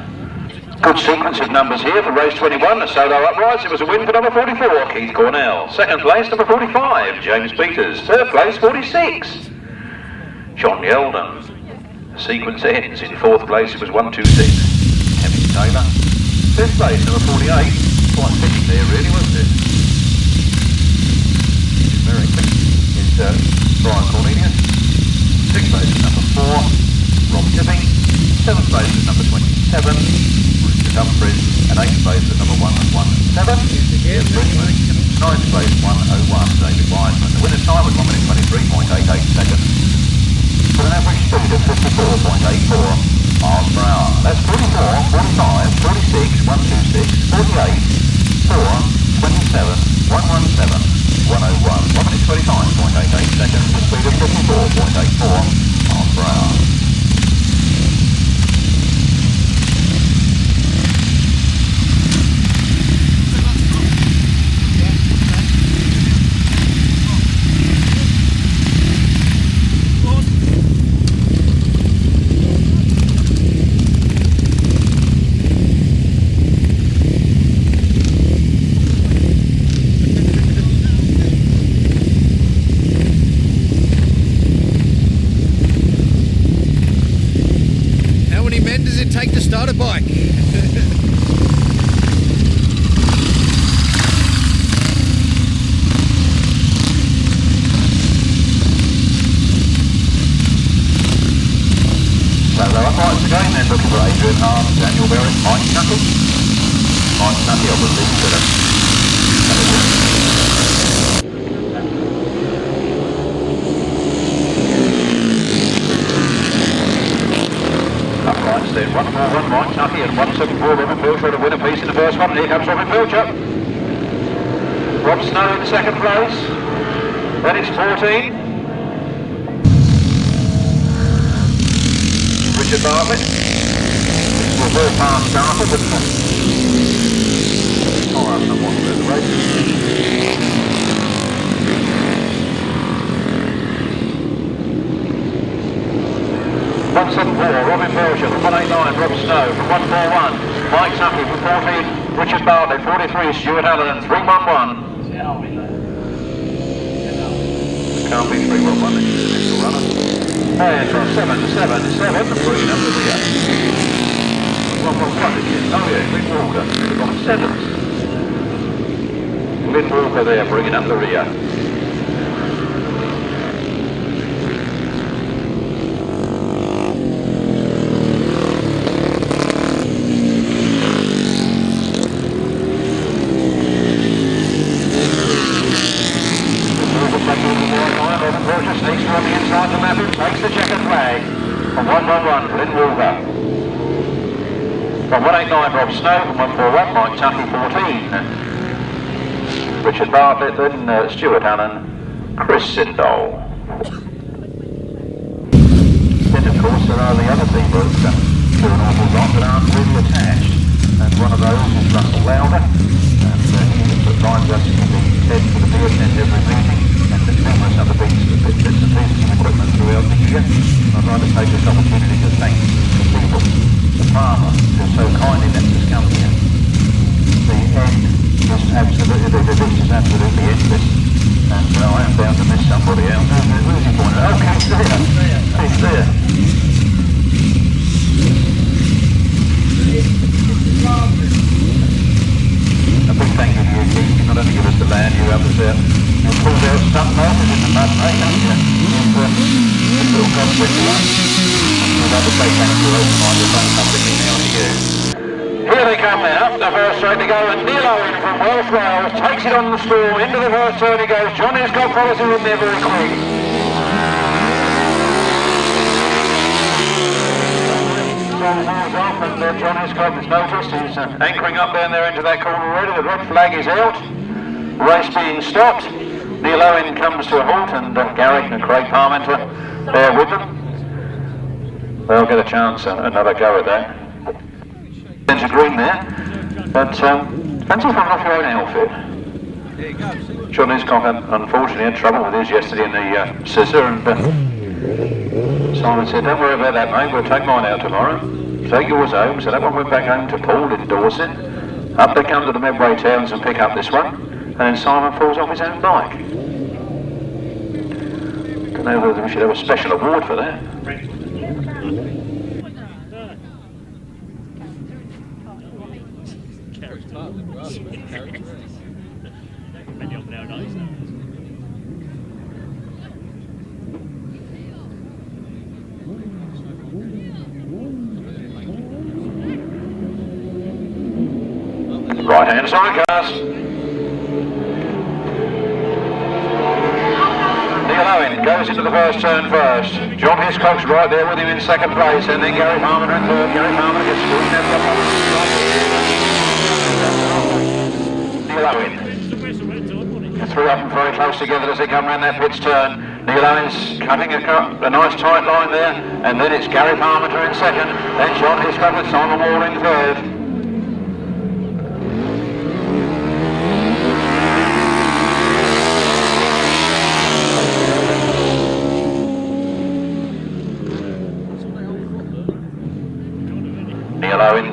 Good sequence of numbers here for race 21, the solo uprights. It was a win for number 44, Keith Cornell. Second place, number 45, James Peters. Third place, 46, John Yeldon. The sequence ends in fourth place. It was 126, Henry Taylor. Fifth place, number 48. Quite fitting there, really, wasn't it? American is Brian Cornelius. Sixth place is number 4, Rob Tipping. Seventh place is number 27, Richard Humphries. And eighth place is number 117, Bridgman. Ninth place, 101, David Wiseman. The winner's time was 1 minute 23.88 seconds. With an average speed of 54.84 miles per hour. That's 44, 45, 46, 126, 48, 4, 27, 117, 101. 1 minute 25.88 seconds. The speed of 54.84 miles per hour. Take to start a bike. So uprights again then, looking for Adrian Hart, Daniel Berry, Mike Knuckle. Mike Knuckle obviously considered. Uprights then, 141 Mike Knuckle and 174 Robin Pilcher to win a piece in the first one. Here comes Robin Pilcher. Rob Snow in second place. Then it's 14. Richard Bartlett. This was a very fast starter, but I'll have someone for the race. 174, Robin Pilcher from 189, Rob Snow from 141, Mike Tuffy from 14, Richard Bartlett, 43, Stuart Allen, 311. Can't be 311, it's the initial runner. And from 7 to 7 to 7, bringing up the rear. What did you? Oh yeah, Glyn Walker, we've got 7th. Glyn Walker there, bringing up the rear. Takes the checkered flag from 111, Glyn Walker. From 189, Rob Snow. From 141, Mike Tuffy, 14. Richard Bartlett, then Stuart Allen, Chris Sindall. Then, of course, there are the other people that do an awful lot that aren't really attached. And one of those is Russell Lauder. And he provides us with the tent for the beer tent every meeting. And there's numerous other bits and pieces of equipment throughout the year. I'd like to take this opportunity to thank the people, the farmer, who so kindly lets us come here. The end is absolutely, the list is absolutely endless. And I am bound to miss somebody else. Where's he pointed? Okay, he's there. He's there. A big thank you to you, Keith. You not only give us the land, you help us out. You pulled out some motors in the mud, mate, haven't you? It's little cost with you. We'd like to say thank you all tonight. We'll find something in now to you. Here they come now, the first straight to go, and Neal Owen from Welsh Wales takes it on the stall. Into the first turn he goes. John Hiscock follows him in there very quick. Off and John Hiscock has noticed he's anchoring up down there into that corner already. The red flag is out. Race being stopped. Neal Owen comes to a halt, and Garrick and Craig Parmenter there with them. They'll get a chance, another go at that. Into green there, but fancy from off your own outfit. John Hiscock unfortunately had trouble with his yesterday in the scissor, and Simon said, don't worry about that, mate, we'll take mine out tomorrow. Take yours home. So that one went back home to Paul in Dorset. Up they come to the Medway Towns and pick up this one. And then Simon falls off his own bike. Don't know whether we should have a special award for that. Right-hand sidecars. Neal Owen goes into the first turn first. John Hiscock's right there with him in second place, and then Gary Parmenter in third. Gary Parmenter gets squeezed out of the Neal Owen. The three of them very close together as they come round that pit's turn. Neal Owen's cutting a nice tight line there, and then it's Gary Parmenter in second, then John Hiscock with Simon Wall in third. Neal Owen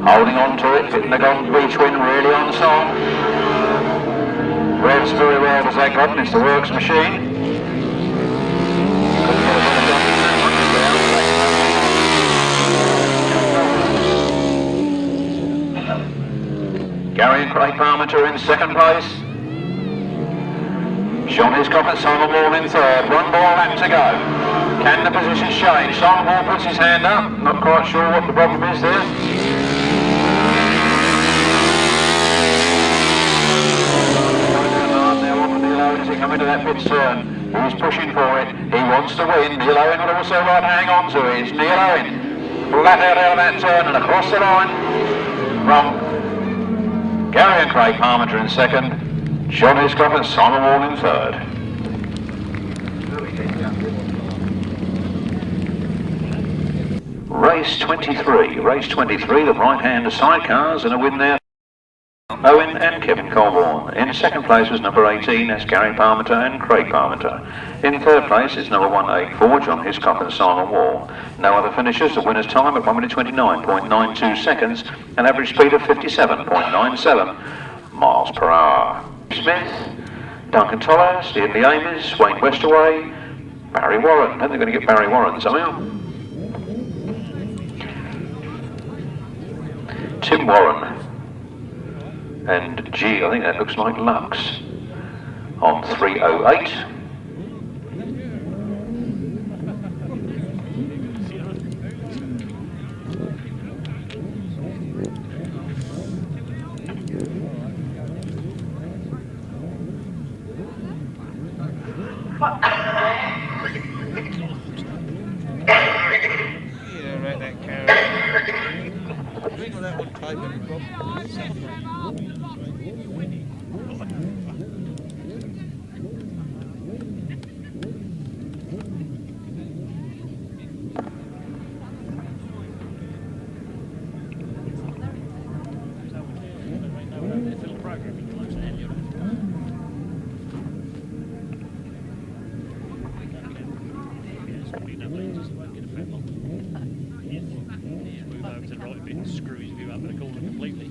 holding on to it, hitting the Golden Beach win really on song. Revs very well as that got, and it's the works machine. Gary and Craig Parmenter in second place. John Hiscock and Simon Wall in third. One more lap to go. Can the positions change? Simon Wall puts his hand up. Not quite sure what the problem is there. Now on with Neal Owen as he comes into that pit turn. He's pushing for it. He wants to win. Neal Owen will also right hang on to it. It's Neal Owen. Flat out of that turn and across the line from Gary and Craig Parmenter in second. John Hiscock and Simon Wall in third. Race 23, the right-hand sidecars, and a win there. Owen and Kevin Colborne. In second place was number 18, that's Gary Parmenter and Craig Parmenter. In third place is number 184, John Hiscock and Simon Wall. No other finishers. The winner's time at 1 minute 29.92 seconds, an average speed of 57.97 miles per hour. Smith, Duncan Tolhurst, Ian Ames, Wayne Westaway, Barry Warren. I think they're going to get Barry Warren somehow. Tim Warren. And G, I think that looks like Lux on 308. Yeah, right, that carrot. We got that one typing. Screws you up in the corner completely.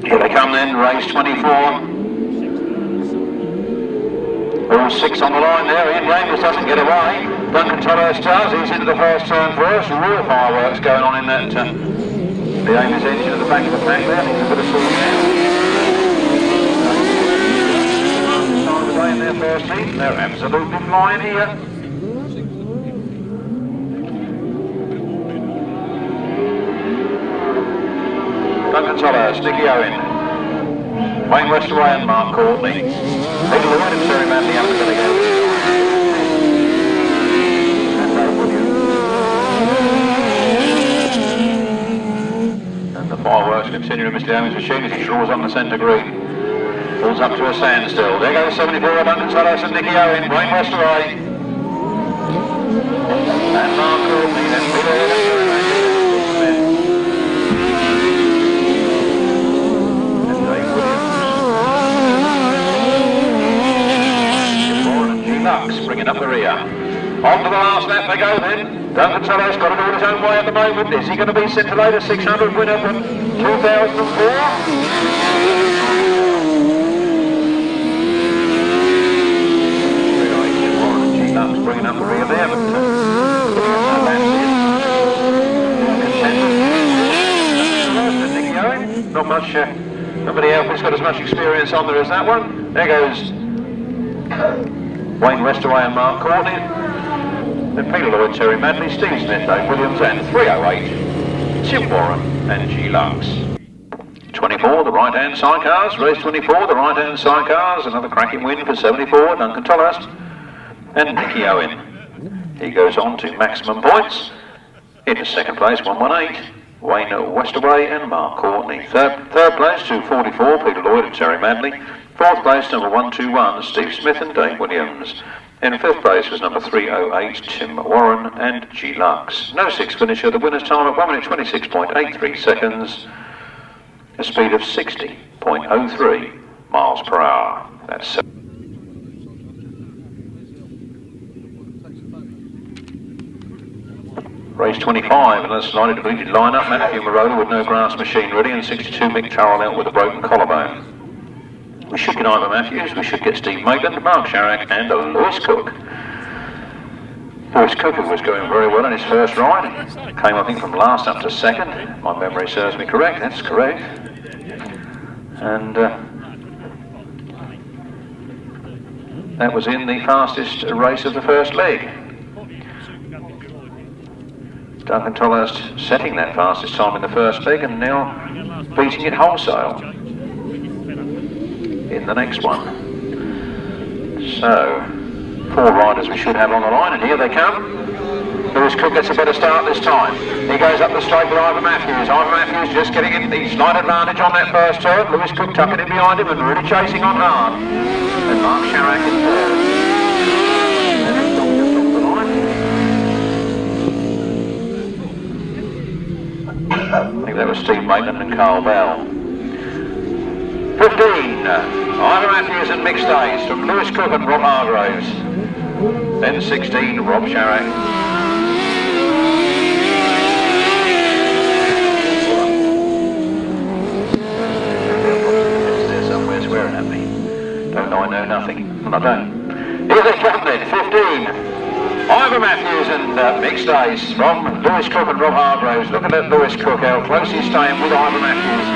Here they come then, race 24. All six on the line there. Ian Ames doesn't get away. Duncan Tolhurst does. He's into the first turn first. Real fireworks going on in that. The Ames engine at the back of the pack there. He's a bit of sort now. In their first heat. They're absolutely flying here. Duncan Tolhurst, Nicky Owen, Wayne Westaway and Mark Courtney. Peter Lloyd and Terry Manley up to the gate. And the fireworks continue in Mr. Owen's machine as he draws on the centre green. Pulls up to a standstill. There goes 74, Duncan Tolhurst and Nicky Owen, Wayne Westaway. And Mark Courtney, then Peter Smith. And Dave Williams. Warren and G-Lux bringing up the rear. On to the last lap they go then. Duncan Tolhurst got to do it his own way at the moment. Is he going to be Scintillator 600 winner from 2004? G-Lux bringing up the rear there, but Nicky Owen, not much, nobody else has got as much experience on there as that one. There goes Wayne Westaway and Mark Courtney. Then Peter Lloyd, Terry Madley, Steve Smith, Dave Williams, and 308, Tim Warren and G-Lux. 24, the right-hand sidecars, race 24, the right-hand sidecars, another cracking win for 74, Duncan Tolhurst, and Nicky Owen. He goes on to maximum points. Into second place, 118, Wayne Westaway and Mark Courtney. Third place, 244, Peter Lloyd and Terry Madley. Fourth place, number 121, Steve Smith and Dave Williams. In fifth place was number 308, Tim Warren and G-Lux. No sixth finisher, the winner's time at 1 minute 26.83 seconds, a speed of 60.03 miles per hour. That's race 25, and a slightly depleted lineup. Matthew Marola with no grass machine ready, and 62 Mick Turrell out with a broken collarbone. We should get Ivor Matthews, we should get Steve Maitland, Mark Sharrock and Lewis Cook. Lewis Cook, who was going very well in his first ride, came I think from last up to second. My memory serves me correct, that's correct. And that was in the fastest race of the first leg. Duncan Tolhurst setting that fastest time in the first leg and now beating it wholesale in the next one. So, 4 riders we should have on the line, and here they come. Lewis Cook gets a better start this time. He goes up the straight with Ivor Matthews. Ivor Matthews just getting in the slight advantage on that first turn. Lewis Cook tucking in behind him and really chasing on hard. And Mark Sharrock in third. I think that was Steve Maitland and Carl Bell. 15, Ivor Matthews and mixed A's from Lewis Cook and Rob Hargraves. Then 16, Rob Sharrock. They're somewhere swearing at me. Don't know I know nothing. Well, I don't. Here they come then, 15. Ivor Matthews and mixed A's from Lewis Cook and Rob Hargraves. Look at that Lewis Cook, how close he's staying with Ivor Matthews.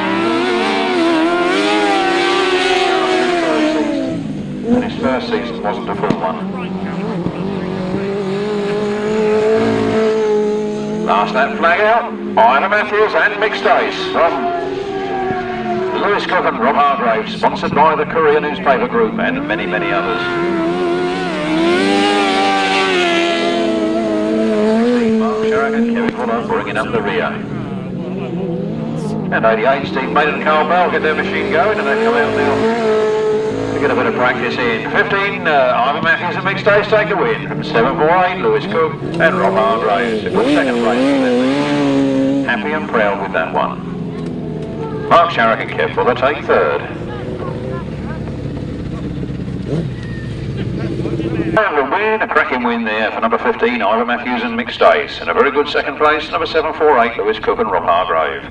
And his first season wasn't a full one. Last lap flag out, Ivor Matthews and mixed A's from Lewis Cook and Rob Hargraves, sponsored by the Courier Newspaper Group and many, many others. Mark Sharrock and Kevin Fuller bringing up the rear. And 88, Steve Maitland and Carl Bell get their machine going, and they come out now to get a bit of practice in. 15, Ivor Matthews and mixed A's take the win from 748, Lewis Cook and Rob Hargraves. A good second place. Happy and proud with that one. Mark Sharrock and Kev Fuller take third. And a win, a cracking win there for number 15, Ivor Matthews and mixed A's. And a very good second place, number 748, Lewis Cook and Rob Hargrave.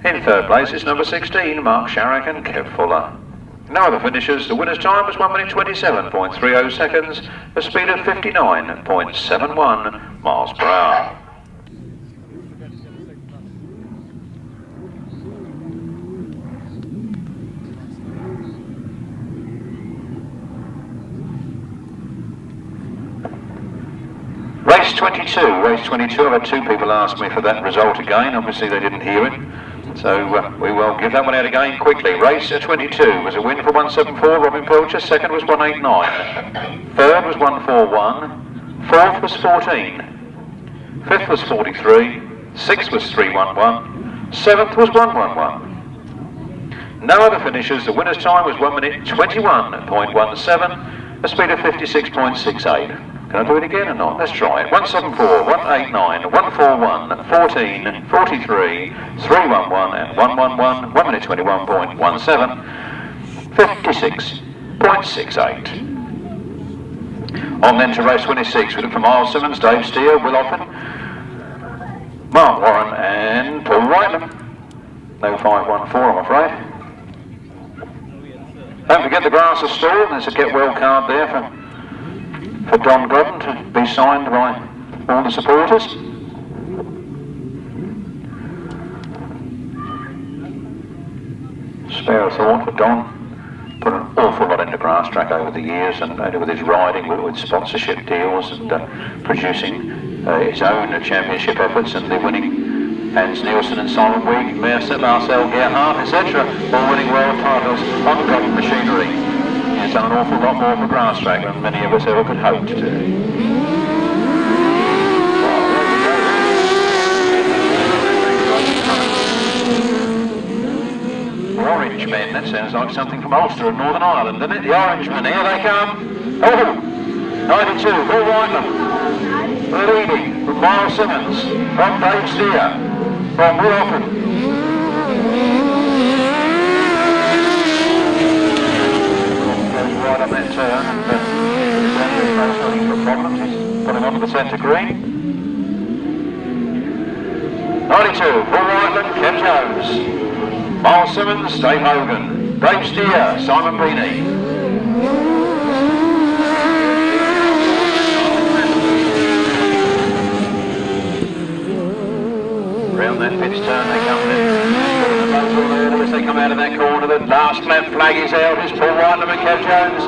In third place is number 16, Mark Sharrock and Kev Fuller. No other finishers. The winner's time was 1 minute 27.30 seconds, a speed of 59.71 miles per hour. Race 22. Race 22. I've had 2 people ask me for that result again. Obviously they didn't hear it. So we will give that one out again quickly. Race 22 was a win for 174, Robin Pilcher. Second was 189. Third was 141. Fourth was 14. Fifth was 43. Sixth was 311. Seventh was 111. No other finishers. The winner's time was 1 minute 21.17, a speed of 56.68. Can I do it again or not? Let's try it. 174, 189, 141, 14, 43, 311 and 111, 1 minute 21.17, 56.68. On then to race 26, we look for Myles, Simmons, Dave Steer, Will Offen, Mark Warren and Paul Whitelam. No 514, I'm afraid. Don't forget the grass is stalled. There's a get well card there for Don Godden to be signed by all the supporters. Spare a thought for Don. Put an awful lot into Grasstrack over the years, and with his riding, with sponsorship deals and producing his own championship efforts and the winning Hans Nielsen and Simon Week, Mears, Marcel Gerhardt, etc. all winning world titles on Godden machinery. He's done an awful lot more for Grasstrack than many of us ever could hope to do. The Orange Men, that sounds like something from Ulster in Northern Ireland, doesn't it? The Orange Men, here they come. Oh, 92, Paul Whitelam. Leading from Myles Simmons, from Dave Steer, from Will Offen. Goes right on that turn and there's looking for problems. He's putting onto the centre green. 92, Paul Whitelam, Ken Jones. Myles Simmons, Dave Hogan. Dave Steer, Simon Beanie. Round that pitch turn they come in. As they come out of that corner, the last lap flag is out. It's Paul Whitelam and Kev Jones.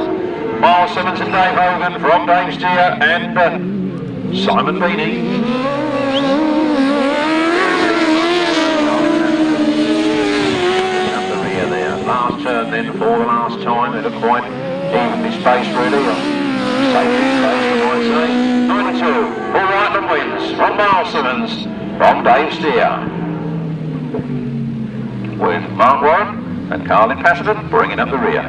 Myles Simmons and Dave Hogan from Dave Steer and Simon Beanie. Up the rear there. Last turn then for the last time. They look quite evenly spaced really. Safety space, you might say. 92. Paul Whitelam wins from Myles Simmons. From Dave Steer, with Mark Warren and Carlin Passerton bringing up the rear.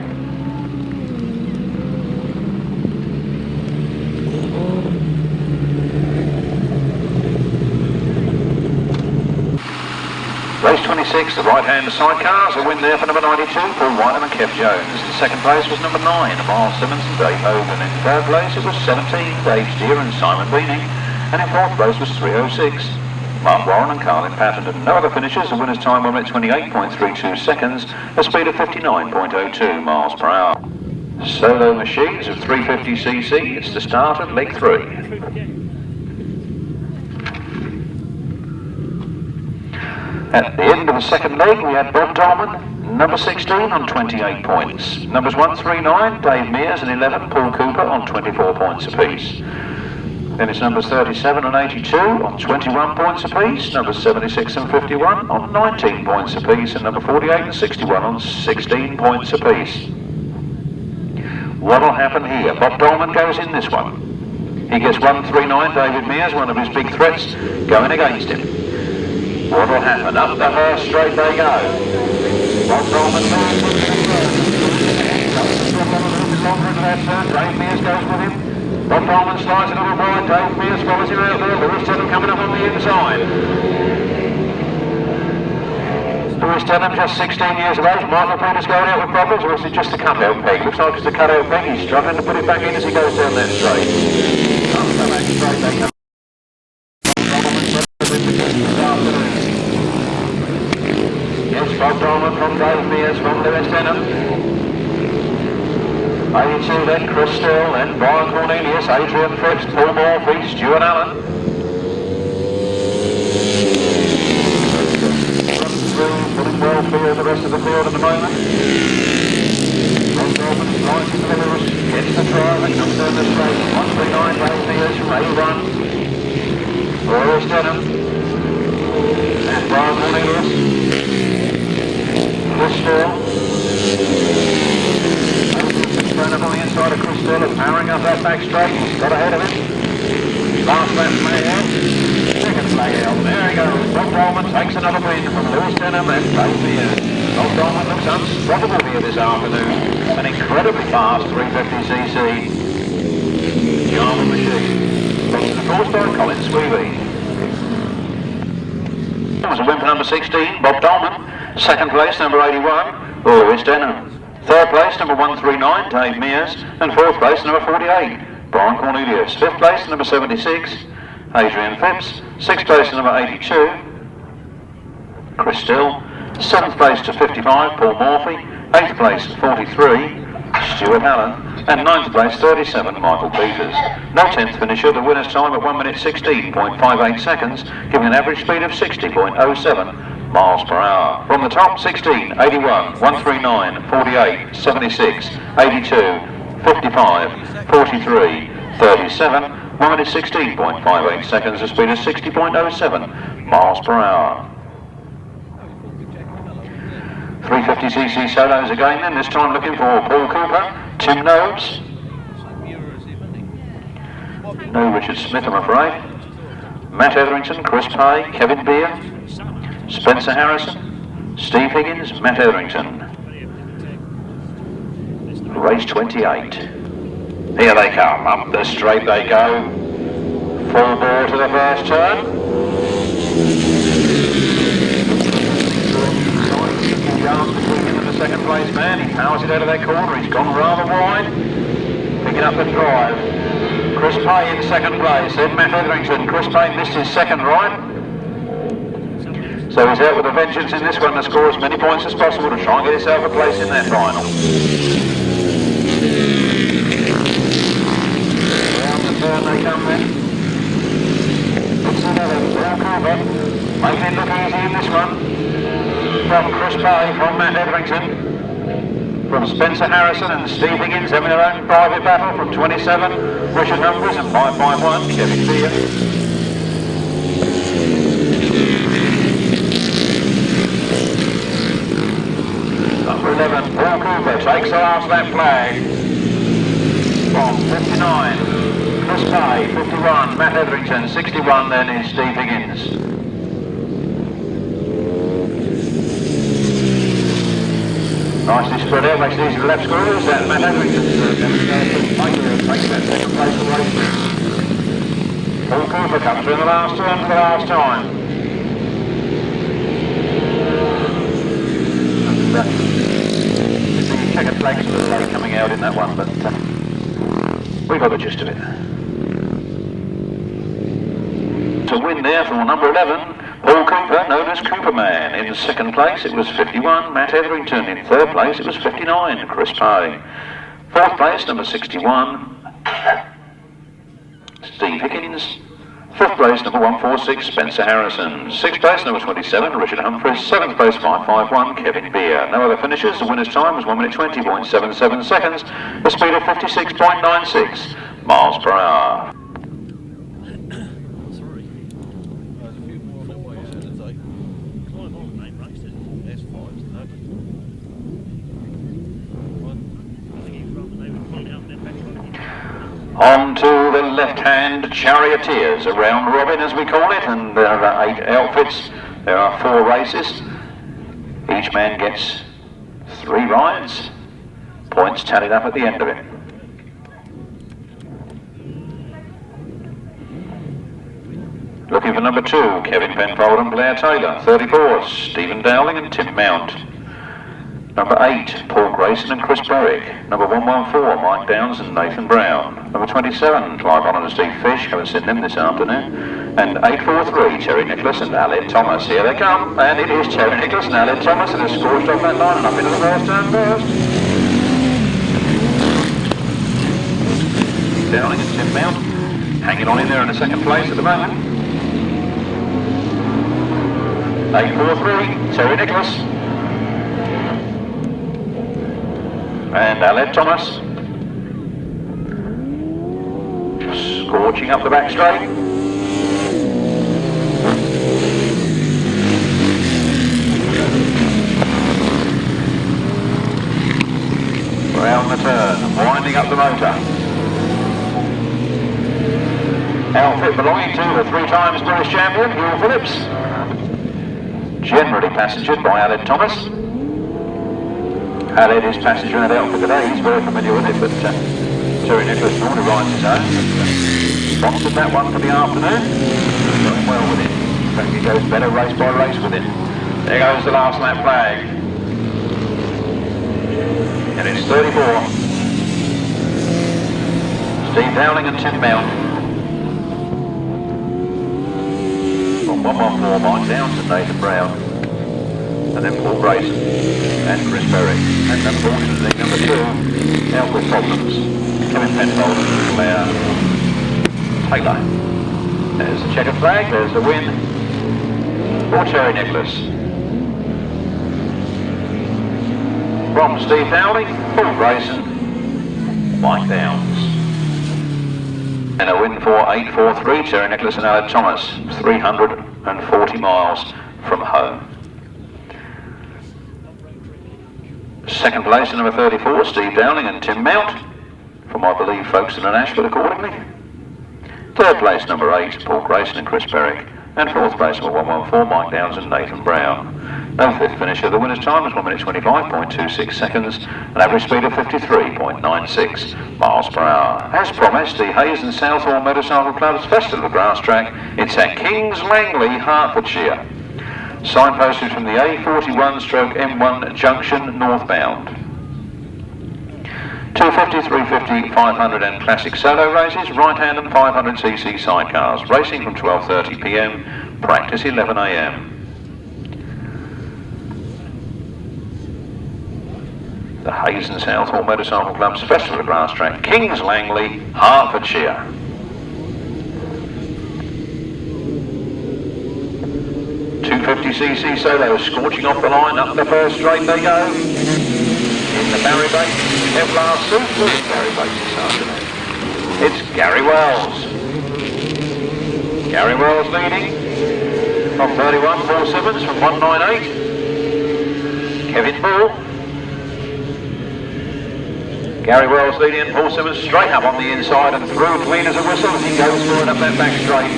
Race 26, the right-hand sidecars, a win there for number 92, Paul Whitelam and Kev Jones. In second place was number 9, Myles Simmons and Dave Hogan. In third place it was 17, Dave Steer and Simon Beanie. And in fourth place was 306. Mark Warren and Carlin Passerton. No other finishers. The winner's time were at 28.32 seconds, a speed of 59.02 miles per hour. Solo machines of 350cc. It's the start of leg 3. At the end of the second leg, we had Bob Dolman, number 16 on 28 points. Numbers 139, Dave Mears, and 11, Paul Cooper on 24 points apiece. Then it's numbers 37 and 82 on 21 points apiece, numbers 76 and 51 on 19 points apiece, and number 48 and 61 on 16 points apiece. What'll happen here? Bob Dolman goes in this one. He gets 139, David Mears, one of his big threats, going against him. What'll happen? Up the Hurst straight they go. Bob Dolman goes longer into that turn, Dave Mears goes with him. Bob Dolman slides a little wide, Dave Mears follows him out there, Lewis Denham coming up on the inside. Lewis Denham, just 16 years of age. Michael Peters going out with problems, or is it just a cut-out peg? Looks like it's a cut-out peg. He's struggling to put it back in as he goes down that straight. Up that straight they come. Yes, Bob Dolman from Dave Mears from Lewis Denham. 82 then, Chris Still, then Brian Cornelius, Adrian Phipps, Paul Morphy, Stuart Allen. Putting well clear the rest of the field at the moment. Bob Dolman slides into the Lewis, gets the drive and comes down the straight. 139 Dave Mears from A1. Lewis Denham. And Brian Cornelius. Chris Still. Up on the inside of Chris Still, powering up that back straight. He's got ahead of him. Last lap flag out. Second flag out. There he goes. Bob Dolman takes another win from Lewis Denham and Dave Mears. Bob Dolman looks unstoppable here this afternoon. An incredibly fast 350cc. Jarman machine. Lost to the course by Colin Squeevy. That was a win for number 16, Bob Dolman. Second place, number 81, Lewis Denham. Third place, number 139, Dave Mears. And fourth place, number 48, Brian Cornelius. Fifth place, number 76, Adrian Phipps. Sixth place, number 82, Chris Still. Seventh place to 55, Paul Morphy. Eighth place, 43, Stuart Allen. And ninth place, 37, Michael Peters. No 10th finisher, the winner's time at 1 minute 16.58 seconds, giving an average speed of 60.07 miles per hour. From the top, 16, 81, 139, 48, 76, 82, 55, 43, 37, 1 minute 16.58 seconds, a speed of 60.07 miles per hour. 350cc solos again then, this time looking for Paul Cooper, Tim Nobes. No Richard Smith, I'm afraid. Matt Etherington, Chris Pay, Kevin Beer, Spencer Harrison, Steve Higgins, Matt Etherington. Race 28. Here they come, up the straight they go. Full bore to the first turn. Giles between him and the second place man. He powers it out of that corner. He's gone rather wide. Picking up the drive. Chris Pay in second place. Then Matt Etherington. Chris Pay missed his second ride. So he's out with a vengeance in this one to score as many points as possible to try and get himself a place in that final. Around the turn they come then. It's another Paul Cooper. Making it look easy in this one. From Chris Pay, from Matt Etherington, from Spencer Harrison and Steve Higgins having their own private battle from 27, Richard Humphries and 551, Kevin Beer. Number 11, Paul Cooper takes the last lap flag. From 59, Chris Pay, 51, Matt Etherington, 61 then is Steve Higgins. Nicely spread out, makes it easy for lap scorers. That Matt Etherington takes that second place away. Paul Cooper comes through the last turn for the last time. And the checkered flags were late coming out in that one, but we got the gist of it. To win there from number 11. Paul Cooper, known as Cooperman. In second place, it was 51, Matt Etherington. In third place, it was 59, Chris Pay. Fourth place, number 61, Steve Higgins. Fifth place, number 146, Spencer Harrison. Sixth place, number 27, Richard Humphries. Seventh place, 551, Kevin Beer. No other finishers. The winner's time was 1 minute 20.77 seconds, a speed of 56.96 miles per hour. On to the left-hand charioteers, a round robin as we call it, and there are 8 outfits. There are 4 races. Each man gets 3 rides, points tallied up at the end of it. Looking for number 2, Kevin Penfold and Blair Taylor. 34, Stephen Dowling and Tim Mount. Number 8, Paul Grayson and Chris Berwick. Number 114, Mike Downs and Nathan Brown. Number 27, Clive Holland and Steve Fish. Haven't seen them this afternoon. And 843, Terry Nicholas and Aled Thomas. Here they come. And it is Terry Nicholas and Aled Thomas that has scorched off that line and up into the first turn first. Dowling and Tim Mount hanging on in there in the second place at the moment. 843, Terry Nicholas. And Aled Thomas, scorching up the back straight. Round the turn, winding up the motor. Outfit belonging to the 3 times British champion, Hugh Phillips. Generally passengered by Aled Thomas. Aled is passenger in that outfit today, he's very familiar with it, but Terry Nicholas normally rides his own. Sponsored that one for the afternoon. Going well with him. In fact, he goes better race by race with him. There goes the last lap flag. And it's 34. Steve Dowling and Tim Mount. From 114, Mike Downs and Nathan Brown. And then Paul Grayson and Chris Berry. And unfortunately, number 2, out with problems. Kevin Penfold and Claire Taylor. There's the checkered flag, there's the win for Terry Nicholas. From Steve Dowling, Paul Grayson, Mike Downs. And a win for 843, Terry Nicholas and Aled Thomas, 340 miles from home. Second place in number 34, Steve Dowling and Tim Mount, from I believe Folkestone and Ashford accordingly. Third place number 8, Paul Grayson and Chris Berwick. And fourth place number 114, Mike Downs and Nathan Brown. No fifth finisher. The winner's time was 1 minute 25.26 seconds, an average speed of 53.96 miles per hour. As promised, the Hayes and Southall Motorcycle Club's Festival of Grasstrack. It's at Kings Langley, Hertfordshire. Signposted from the A41/M1 junction northbound. 250, 350, 500 and classic solo races, right-hand and 500cc sidecars, racing from 12:30 p.m, practice 11 a.m. The Hayes and Southall Motorcycle Club's Festival of Grasstrack, Kings Langley, Hertfordshire. .250cc solos scorching off the line, up the first straight they go. In the Barry Bates Kevlar suit, Barry Bates this afternoon. It's Gary Wells. Gary Wells leading from 31, Paul Simmons from 198. Kevin Bull. Gary Wells leading and Paul Simmons straight up on the inside and through clean as a whistle as he goes for it up that back straight.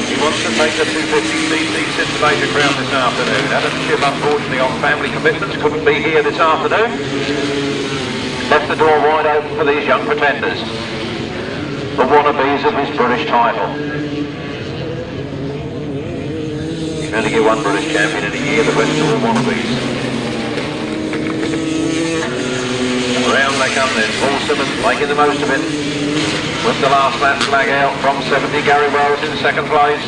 He wants to take the 250cc Scintillator crown this afternoon. Adam Chip, unfortunately, on family commitments, couldn't be here this afternoon. Left the door wide open for these young pretenders, the wannabes of his British title. You can only get one British champion in a year, the rest are all wannabes. Round they come then, Paul Simmons making the most of it. With the last lap flag out from 70, Gary Wells in second place.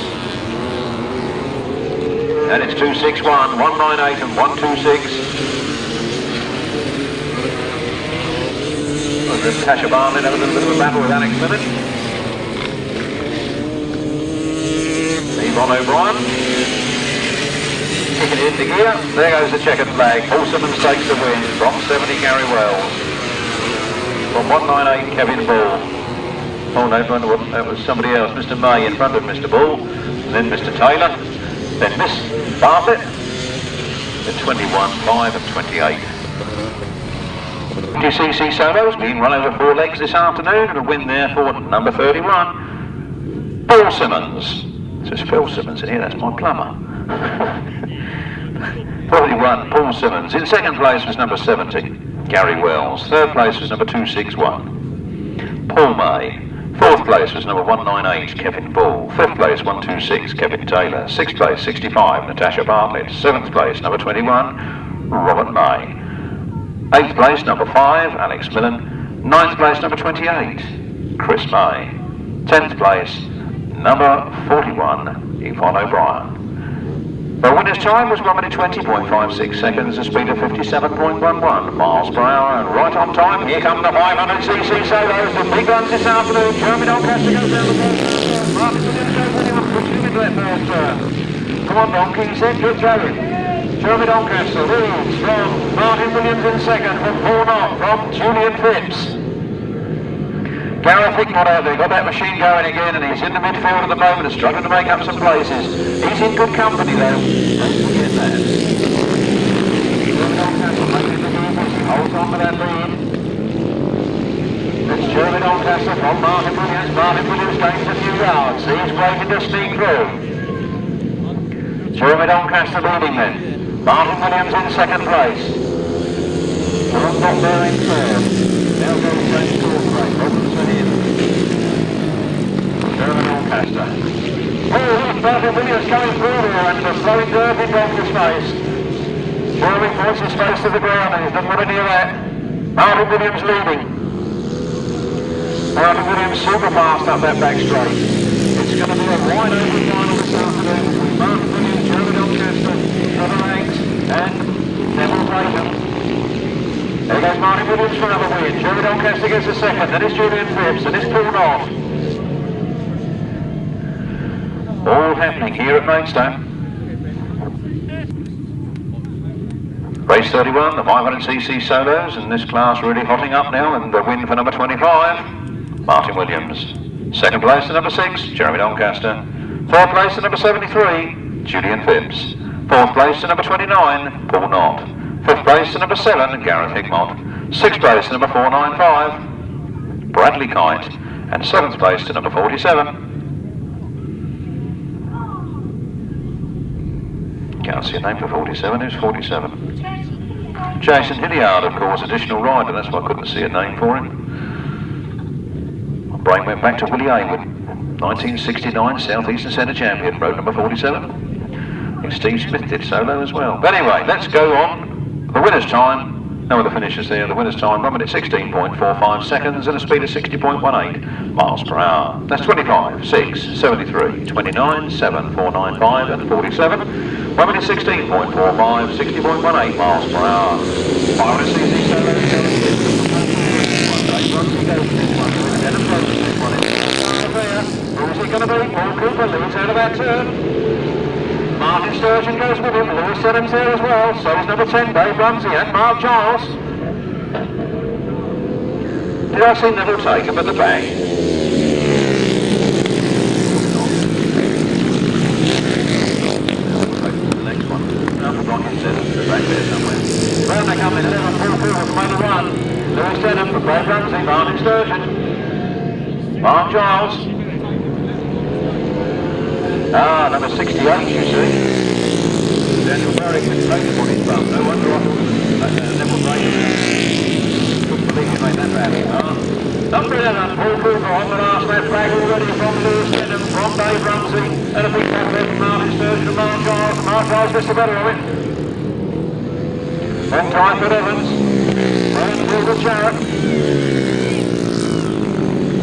And it's 261, 198 and 126. Natasha Barnett had a little bit of a battle with Alex Millett. Yvonne O'Brien. Kicking it into gear. There goes the checkered flag. Paul Simmons takes the win from 70, Gary Wells. From 198, Kevin Bull. Oh no, that was somebody else. Mr. May in front of Mr. Bull, and then Mr. Taylor, then Miss Bartlett, then 21, 5 and 28. 50cc solos being run over 4 legs this afternoon, and a win there for number 31, Paul Simmons. There's Phil Simmons in here, that's my plumber. 41, Paul Simmons. In second place was number 70, Gary Wells. Third place was number 261, Paul May. Fourth place was number 198, Kevin Bull. Fifth place, 126, Kevin Taylor. Sixth place, 65, Natasha Bartlett. Seventh place, number 21, Robert May. Eighth place, number 5, Alex Millen. Ninth place, number 28, Chris May. 10th place, number 41, Yvonne O'Brien. The winner's time was 1 minute 20.56 seconds, a speed of 57.11 miles per hour, and right on time, here come the 500cc solos, the big guns this afternoon. Jeremy Doncaster goes down the first. Martyn Williams goes anyone pushing him into that first turn. Come on, Donkey, he said, get going. Jeremy Doncaster leads from Martyn Williams in second, from Paul Knott, from Julian Phipps. Gareth Hickmott out there, got that machine going again, and he's in the midfield at the moment and struggling to make up some places. He's in good company though, don't forget that. Holds on to that lead. It's Jeremy Doncaster from Martyn Williams. Martyn Williams gains a few yards. He's waiting to sneak through. Jeremy Doncaster leading then. Martyn Williams in second place. Not there in third. Now goes Martyn Williams coming through there and the flowing dirt in Doncaster's face. Jeremy points his face to the ground and he's not really near that. Martyn Williams leading. Martyn Williams super fast up that back straight. It's going to be a wide open final this afternoon between Martyn Williams, Jeremy Doncaster, Trevor Banks and Neville Tatum. There goes Martyn Williams for another win. Jeremy Doncaster gets a second, then it's Julian Phipps and it's pulled off. All happening here at Maidstone. Race 31, the 500cc solos, and this class really hotting up now, and the win for number 25, Martyn Williams. Second place to number 6, Jeremy Doncaster. Third place to number 73, Julian Phipps. Fourth place to number 29, Paul Knott. Fifth place to number 7, Gareth Hickmott. Sixth place to number 495, Bradley Kite. And seventh place to number 47. Can't see a name for 47, who's 47? Jason Hilliard, of course, additional rider, that's why I couldn't see a name for him. My brain went back to Willie Haywood, 1969 South Eastern Centre champion, road number 47. I think Steve Smith did solo as well. But anyway, let's go on. The winner's time, no other finishes there, the winner's time, 1 minute 16.45 seconds and a speed of 60.18 miles per hour. That's 25, 6, 73, 29, 7, 495 and 47. 1 minute 16.45, 60.18 miles per hour. 500cc solo, who's it going to be? Paul Cooper leads out of that turn. Martyn Sturgeon goes with him, Lewis Denham's there as well, so is number 10, Dave Rumsey and Mark Giles. Did I see Neville Tatum at the back? The next one. Number 1 is Denham, back there somewhere. Round they come in, 11, Paul Cooper from 81. Lewis Denham from Dave Rumsey, Martyn Sturgeon. Mark Giles. Ah, number 68, you see. Daniel Barrick with Tatum on his bum. No wonder Neville Tatum. Couldn't believe he made that bad. Number 11, Paul Cooper on the last lap flag already from Lewis Denham, from Dave Rumsey, and a big back there from Martyn Sturgeon and Mark Giles. Mark Giles gets the better of it. Long time for Evans. Round Gilbert Jarrett.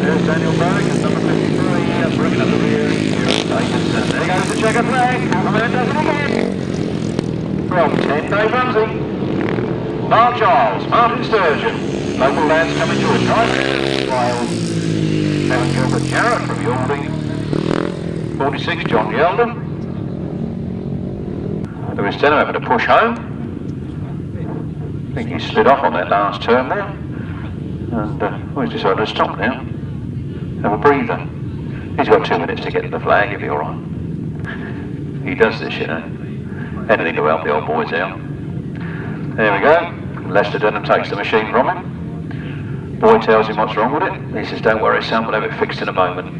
There's Daniel Barrick at number 53. That's bringing up the rear. There goes the checkered flag. Owen does it again. From 10, Dave Rumsey. Mark Giles, Martyn Sturgeon. Local lads coming to a drive. While Kevin Gilbert Jarrett from Yalding. 46, John Yeldon. Lewis Denham having to push home. I think he slid off on that last turn there. And he's decided to stop now. Have a breather. He's got 2 minutes to get to the flag, he'll be alright. He does this, you know. Anything to help the old boys out. There we go. Lester Denham takes the machine from him. Boy tells him what's wrong with it. He says, don't worry son, we'll have it fixed in a moment.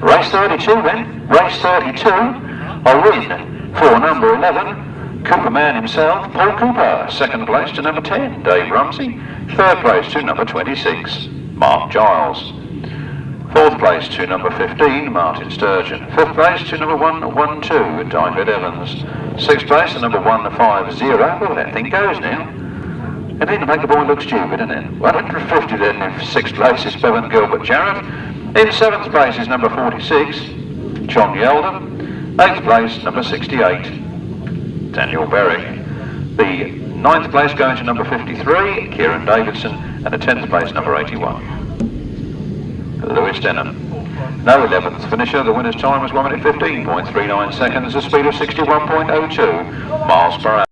Race 32 then. Race 32. A win for number 11. Cooper man himself, Paul Cooper. Second place to number 10, Dave Rumsey. Third place to number 26, Mark Giles. Fourth place to number 15, Martyn Sturgeon. Fifth place to number 112, David Evans. Sixth place to number 150. Oh, that thing goes now. And then to make the boy look stupid, isn't it? 150 then in sixth place is Bevan Gilbert Jarrett. In seventh place is number 46, John Yeldon. Eighth place, number 68. Daniel Berwick. The 9th place going to number 53, Kieran Davidson, and the 10th place, number 81, Lewis Denham. No 11th finisher, the winner's time was 1 minute 15.39 seconds, a speed of 61.02 miles per hour.